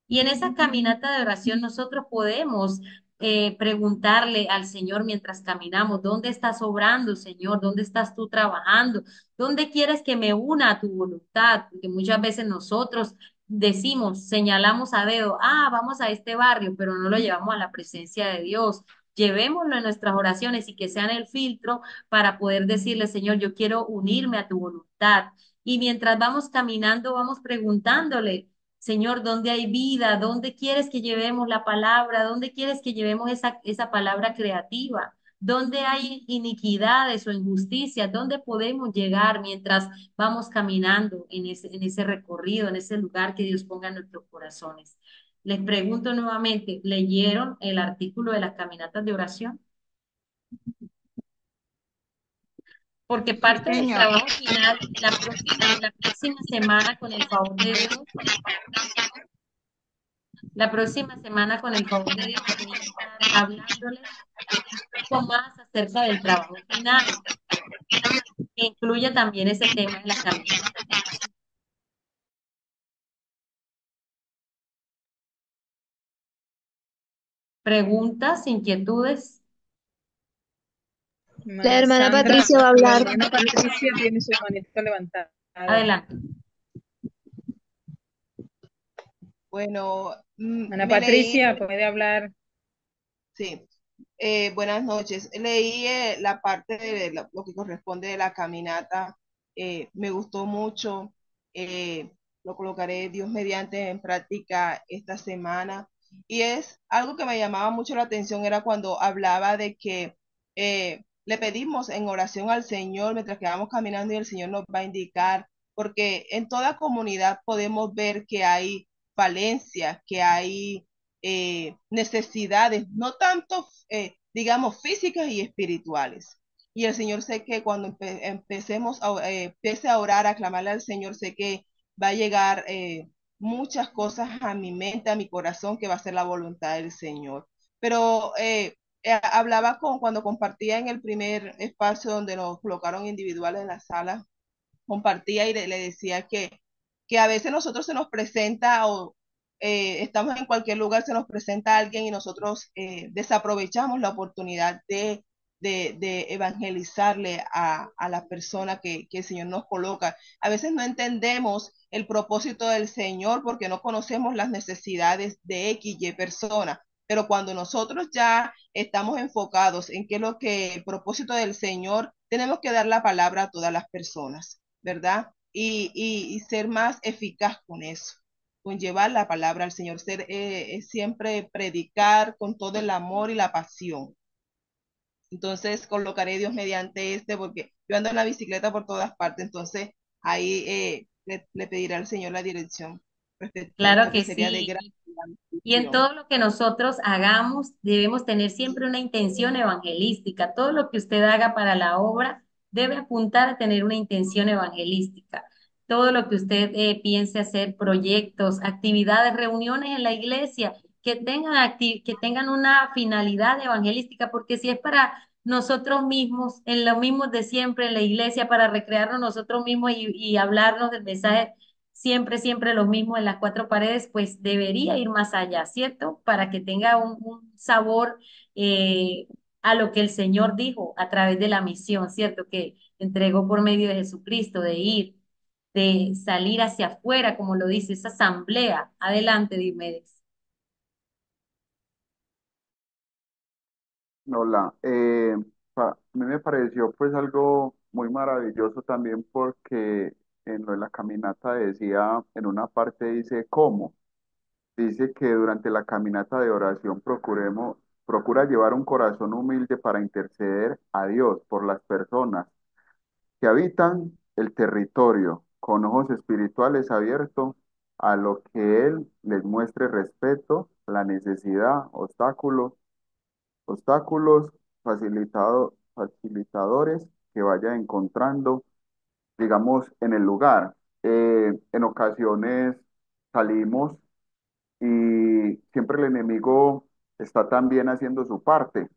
Y en esa caminata de oración nosotros podemos preguntarle al Señor mientras caminamos, ¿dónde estás obrando, Señor? ¿Dónde estás tú trabajando? ¿Dónde quieres que me una a tu voluntad? Porque muchas veces nosotros decimos, señalamos a dedo, vamos a este barrio, pero no lo llevamos a la presencia de Dios. Llevémoslo en nuestras oraciones y que sean el filtro para poder decirle, Señor, yo quiero unirme a tu voluntad. Y mientras vamos caminando, vamos preguntándole. Señor, ¿dónde hay vida? ¿Dónde quieres que llevemos la palabra? ¿Dónde quieres que llevemos esa palabra creativa? ¿Dónde hay iniquidades o injusticias? ¿Dónde podemos llegar mientras vamos caminando en ese recorrido, en ese lugar que Dios ponga en nuestros corazones? Les pregunto nuevamente, ¿leyeron el artículo de las caminatas de oración? Porque Sí, parte del señor. trabajo final, la próxima semana, con el favor de Dios, la próxima semana, con el favor de Dios, voy a estar hablándoles un poco más acerca del trabajo final, que incluye también ese tema de la caminata. Preguntas, inquietudes. La Hermana hermana Sandra, Patricia va a la hablar. hermana Patricia tiene su manito levantada. Adelante. Bueno, Ana me leí, Patricia, puede hablar. sí, buenas noches. Leí la parte de lo que corresponde de la caminata. Me gustó mucho. Lo colocaré Dios mediante en práctica esta semana. Y es algo que me llamaba mucho la atención, era cuando hablaba de que le pedimos en oración al Señor mientras que vamos caminando y el Señor nos va a indicar, porque en toda comunidad podemos ver que hay falencias, que hay necesidades, no tanto, digamos, físicas y espirituales. Y el Señor sé que cuando empiece a orar, a clamarle al Señor, sé que va a llegar muchas cosas a mi mente, a mi corazón, que va a ser la voluntad del Señor. Pero hablaba cuando compartía en el primer espacio donde nos colocaron individuales en la sala, compartía y le decía que a veces nosotros se nos presenta o estamos en cualquier lugar, se nos presenta alguien y nosotros desaprovechamos la oportunidad de evangelizarle a la persona que el Señor nos coloca. A veces no entendemos el propósito del Señor porque no conocemos las necesidades de X y persona. Pero cuando nosotros ya estamos enfocados en qué es lo que el propósito del Señor, tenemos que dar la palabra a todas las personas, ¿verdad? Y ser más eficaz con eso, con llevar la palabra al Señor, ser siempre predicar con todo el amor y la pasión. Entonces colocaré Dios mediante porque yo ando en la bicicleta por todas partes, entonces ahí le pediré al Señor la dirección respecto a Claro esto, que que sería de sí. gran Y en bendición. todo lo que nosotros hagamos, debemos tener siempre una intención evangelística. Todo lo que usted haga para la obra debe apuntar a tener una intención evangelística. Todo lo que usted piense hacer, proyectos, actividades, reuniones en la iglesia, que tengan una finalidad evangelística, porque si es para nosotros mismos, en lo mismo de siempre en la iglesia, para recrearnos nosotros mismos y hablarnos del mensaje siempre los mismos en las cuatro paredes, pues debería ir más allá, ¿cierto? Para que tenga un sabor a lo que el Señor dijo a través de la misión, ¿cierto? Que entregó por medio de Jesucristo, de ir, de salir hacia afuera, como lo dice esa asamblea. Adelante, Diomedes. Hola, a mí me pareció pues algo muy maravilloso también porque en lo de la caminata decía, en una parte dice cómo, dice que durante la caminata de oración procura llevar un corazón humilde para interceder a Dios por las personas que habitan el territorio, con ojos espirituales abiertos a lo que Él les muestre respeto, la necesidad, obstáculos, facilitadores que vaya encontrando, digamos, en el lugar. En ocasiones salimos y siempre el enemigo está también haciendo su parte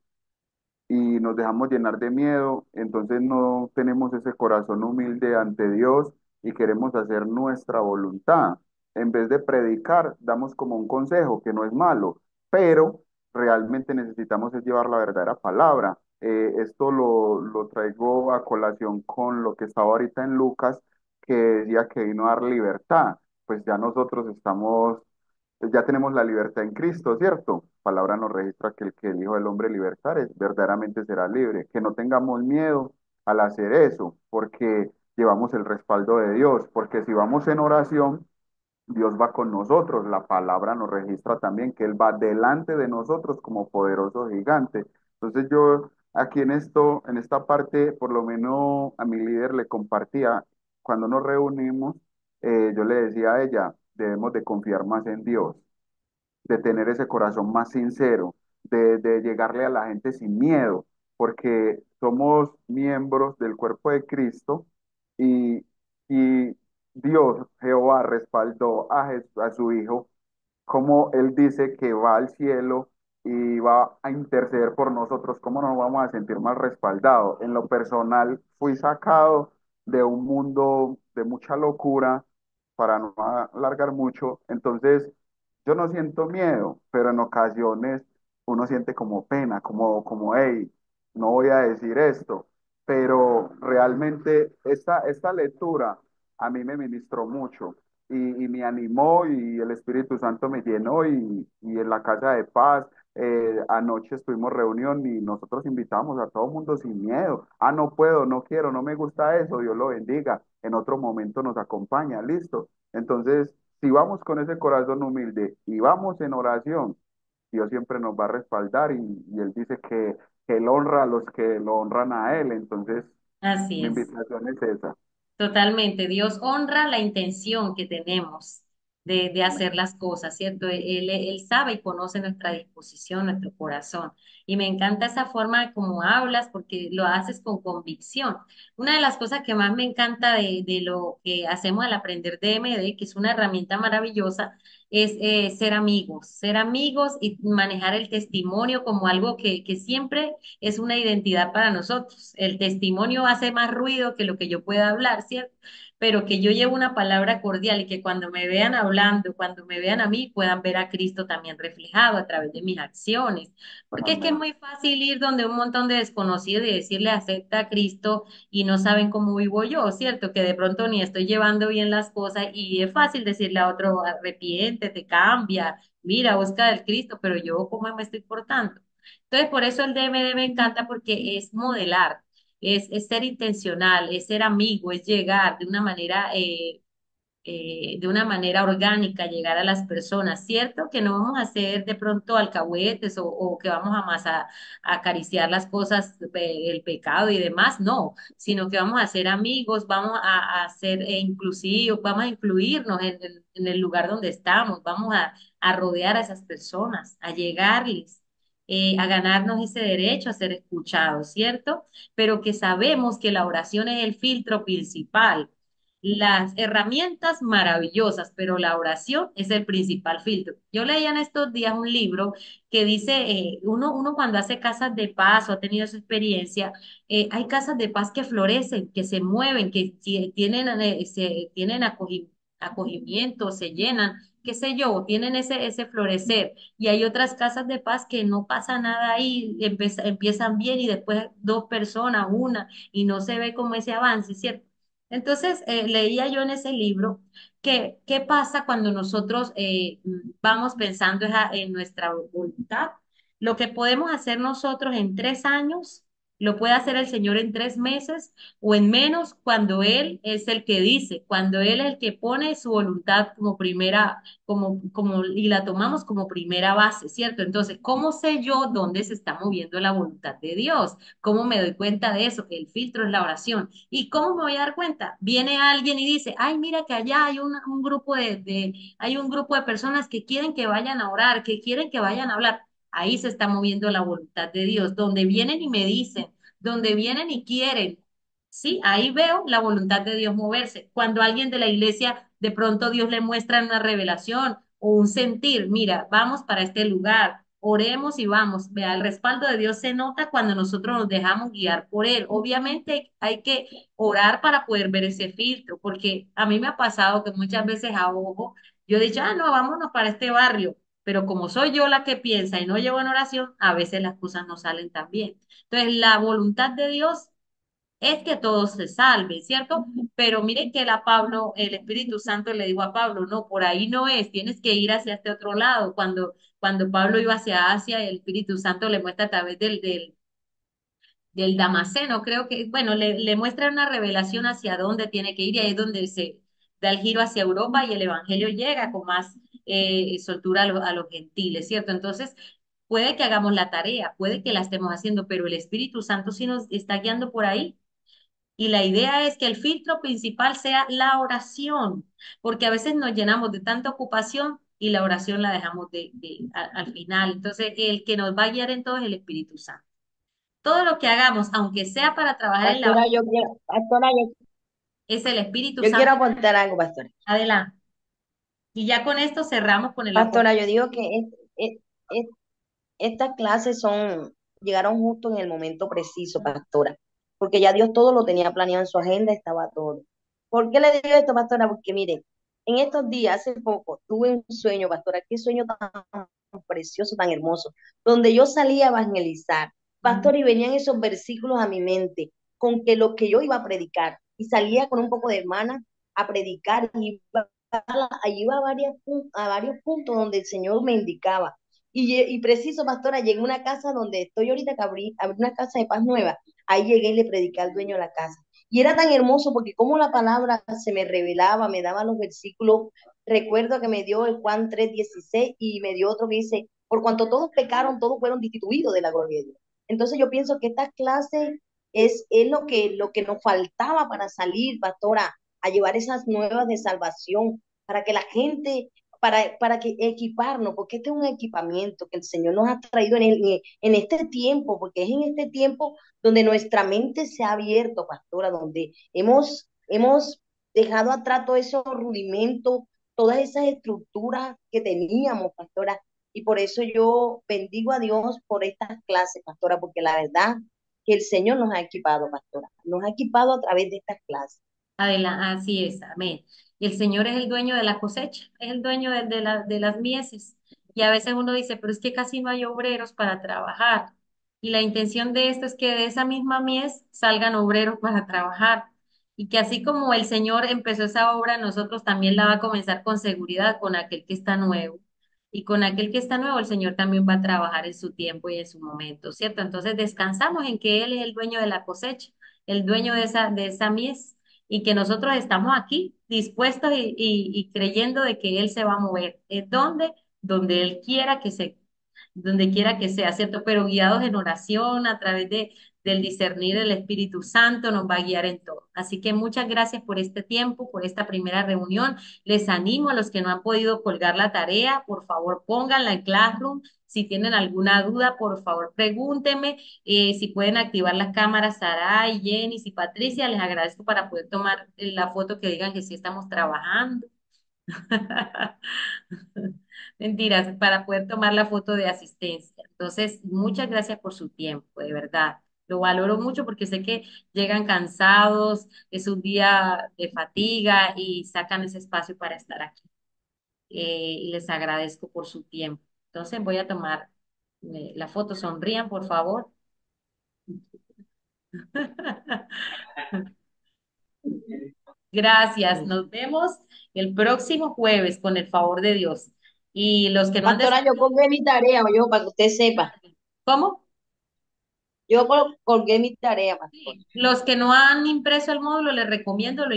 y nos dejamos llenar de miedo, entonces no tenemos ese corazón humilde ante Dios y queremos hacer nuestra voluntad. En vez de predicar, damos como un consejo, que no es malo, pero realmente necesitamos es llevar la verdadera palabra. Esto lo traigo a colación con lo que estaba ahorita en Lucas, que decía que vino a dar libertad. Pues ya nosotros estamos ya tenemos la libertad en Cristo, ¿cierto? Palabra nos registra que el Hijo del Hombre libertare verdaderamente será libre. Que no tengamos miedo al hacer eso, porque llevamos el respaldo de Dios, porque si vamos en oración, Dios va con nosotros. La palabra nos registra también que Él va delante de nosotros como poderoso gigante. Entonces yo aquí en esto, en esta parte, por lo menos a mi líder le compartía, cuando nos reunimos, yo le decía a ella, debemos de confiar más en Dios, de tener ese corazón más sincero, de llegarle a la gente sin miedo, porque somos miembros del cuerpo de Cristo y Dios, Jehová, respaldó a su Hijo, como Él dice que va al cielo y va a interceder por nosotros, ¿cómo no nos vamos a sentir más respaldados? En lo personal, fui sacado de un mundo de mucha locura, para no alargar mucho, entonces yo no siento miedo, pero en ocasiones uno siente como pena, hey, no voy a decir esto, pero realmente esta lectura a mí me ministró mucho y me animó y el Espíritu Santo me llenó y en la casa de paz anoche estuvimos reunión y nosotros invitamos a todo el mundo sin miedo. Ah, no puedo, no quiero, no me gusta eso, Dios lo bendiga. En otro momento nos acompaña, listo. Entonces, si vamos con ese corazón humilde y vamos en oración, Dios siempre nos va a respaldar y Él dice que Él honra a los que lo honran a Él. Entonces, Así mi es. invitación es esa. Totalmente. Dios honra la intención que tenemos de hacer las cosas, ¿cierto? Él sabe y conoce nuestra disposición, nuestro corazón. Y me encanta esa forma como hablas porque lo haces con convicción. Una de las cosas que más me encanta de lo que hacemos al aprender DMD, que es una herramienta maravillosa, es ser amigos y manejar el testimonio como algo que siempre es una identidad para nosotros. El testimonio hace más ruido que lo que yo pueda hablar, ¿cierto? Pero que yo llevo una palabra cordial y que cuando me vean hablando, cuando me vean a mí, puedan ver a Cristo también reflejado a través de mis acciones. Porque es que es Amén. muy fácil ir donde un montón de desconocidos y decirle acepta a Cristo y no saben cómo vivo yo, ¿cierto? Que de pronto ni estoy llevando bien las cosas y es fácil decirle a otro, arrepiéntete, cambia, mira, busca del Cristo, pero yo cómo me estoy portando. Entonces, por eso el DMD me encanta porque es modelar, es ser intencional, es ser amigo, es llegar de una manera orgánica llegar a las personas, ¿cierto? Que no vamos a hacer de pronto alcahuetes o que vamos a acariciar las cosas, el pecado y demás, no, sino que vamos a ser amigos, vamos a ser inclusivos, vamos a incluirnos en el lugar donde estamos, vamos a rodear a esas personas, a llegarles. A ganarnos ese derecho a ser escuchados, ¿cierto? Pero que sabemos que la oración es el filtro principal, las herramientas maravillosas, pero la oración es el principal filtro. Yo leía en estos días un libro que dice, uno cuando hace casas de paz o ha tenido esa experiencia, hay casas de paz que florecen, que se mueven, tienen, tienen acogimiento, se llenan, qué sé yo, tienen ese florecer. Y hay otras casas de paz que no pasa nada ahí, empiezan bien y después dos personas, una, y no se ve como ese avance, ¿cierto? Entonces, leía yo en ese libro que qué pasa cuando nosotros vamos pensando en nuestra voluntad. Lo que podemos hacer nosotros en 3 años, lo puede hacer el Señor en 3 meses o en menos cuando Él es el que dice, cuando Él es el que pone su voluntad como primera, y la tomamos como primera base, ¿cierto? Entonces, ¿cómo sé yo dónde se está moviendo la voluntad de Dios? ¿Cómo me doy cuenta de eso? El filtro es la oración. ¿Y cómo me voy a dar cuenta? Viene alguien y dice, ay, mira que allá hay un grupo hay un grupo de personas que quieren que vayan a orar, que quieren que vayan a hablar. Ahí se está moviendo la voluntad de Dios, donde vienen y me dicen, donde vienen y quieren. Sí, ahí veo la voluntad de Dios moverse. Cuando alguien de la iglesia, de pronto Dios le muestra una revelación o un sentir, mira, vamos para este lugar, oremos y vamos. Vea, el respaldo de Dios se nota cuando nosotros nos dejamos guiar por Él. Obviamente hay que orar para poder ver ese filtro, porque a mí me ha pasado que muchas veces a ojo, yo he dicho, ah, no, vámonos para este barrio, pero como soy yo la que piensa y no llevo en oración, a veces las cosas no salen tan bien. Entonces, la voluntad de Dios es que todos se salven, ¿cierto? Pero miren que el Espíritu Santo le dijo a Pablo, no, por ahí no es, tienes que ir hacia este otro lado. Cuando Pablo iba hacia Asia, el Espíritu Santo le muestra a través del Damasceno, creo que, bueno, le muestra una revelación hacia dónde tiene que ir y ahí es donde se da el giro hacia Europa y el Evangelio llega con más soltura a los gentiles, ¿cierto? Entonces, puede que hagamos la tarea, puede que la estemos haciendo, pero el Espíritu Santo sí nos está guiando por ahí. Y la idea es que el filtro principal sea la oración, porque a veces nos llenamos de tanta ocupación y la oración la dejamos al final. Entonces, el que nos va a guiar en todo es el Espíritu Santo. Todo lo que hagamos, aunque sea para trabajar en la obra, Pastora, es el Espíritu yo quiero Santo. aportar algo, pastora. Adelante. Y ya con esto cerramos con el aporte. Pastora, yo digo que es- estas clases llegaron justo en el momento preciso, pastora, porque ya Dios todo lo tenía planeado en su agenda, estaba todo. ¿Por qué le digo esto, pastora? Porque mire, en estos días, hace poco, tuve un sueño, pastora, qué sueño tan precioso, tan hermoso, donde yo salía a evangelizar, pastor, y venían esos versículos a mi mente, con que lo que yo iba a predicar, y salía con un poco de hermana a predicar, y iba a varios puntos donde el Señor me indicaba. Y preciso, pastora, llegué a una casa donde estoy ahorita, que abrí una casa de paz nueva. Ahí llegué y le prediqué al dueño de la casa. Y era tan hermoso porque como la palabra se me revelaba, me daba los versículos. Recuerdo que me dio el Juan 3:16 y me dio otro que dice, por cuanto todos pecaron, todos fueron destituidos de la gloria de Dios. Entonces yo pienso que estas clases es lo que nos faltaba para salir, pastora, a llevar esas nuevas de salvación, para que la gente para que equiparnos, porque este es un equipamiento que el Señor nos ha traído en este tiempo, porque es en este tiempo donde nuestra mente se ha abierto, pastora, donde hemos dejado atrás todos esos rudimentos, todas esas estructuras que teníamos, pastora. Y por eso yo bendigo a Dios por estas clases, pastora, porque la verdad que el Señor nos ha equipado, pastora. Nos ha equipado a través de estas clases. Así es, amén. Y el Señor es el dueño de la cosecha, es el dueño de las mieses. Y a veces uno dice, pero es que casi no hay obreros para trabajar. Y la intención de esto es que de esa misma mies salgan obreros para trabajar. Y que así como el Señor empezó esa obra, nosotros también la va a comenzar con seguridad con aquel que está nuevo. Y con aquel que está nuevo, el Señor también va a trabajar en su tiempo y en su momento, ¿cierto? Entonces descansamos en que Él es el dueño de la cosecha, el dueño de esa mies y que nosotros estamos aquí dispuestos y creyendo de que Él se va a mover. ¿Es donde? Donde Él quiera que donde quiera que sea, ¿cierto? Pero guiados en oración, a través del discernir del Espíritu Santo, nos va a guiar en todo. Así que muchas gracias por este tiempo, por esta primera reunión. Les animo a los que no han podido colgar la tarea, por favor, pónganla en Classroom. Si tienen alguna duda, por favor, pregúntenme. Si pueden activar las cámaras, Saray, Jenny y Patricia, les agradezco para poder tomar la foto que digan que sí estamos trabajando. Mentiras, para poder tomar la foto de asistencia. Entonces, muchas gracias por su tiempo, de verdad. Lo valoro mucho porque sé que llegan cansados, es un día de fatiga y sacan ese espacio para estar aquí. Y les agradezco por su tiempo. Entonces, voy a tomar la foto. Sonrían, por favor. Gracias. Nos vemos el próximo jueves con el favor de Dios. Y los que no han Pastora, yo colgué mi tarea, yo, para que usted sepa. ¿Cómo? Yo colgué mi tarea, pastor. Sí. Los que no han impreso el módulo, les recomiendo lo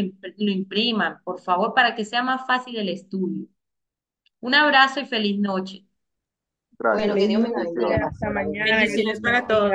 impriman, por favor, para que sea más fácil el estudio. Un abrazo y feliz noche. Bueno, Gracias. que Dios me la bendiga, Bendiciones. Hasta pastora. mañana. Bendiciones para todos.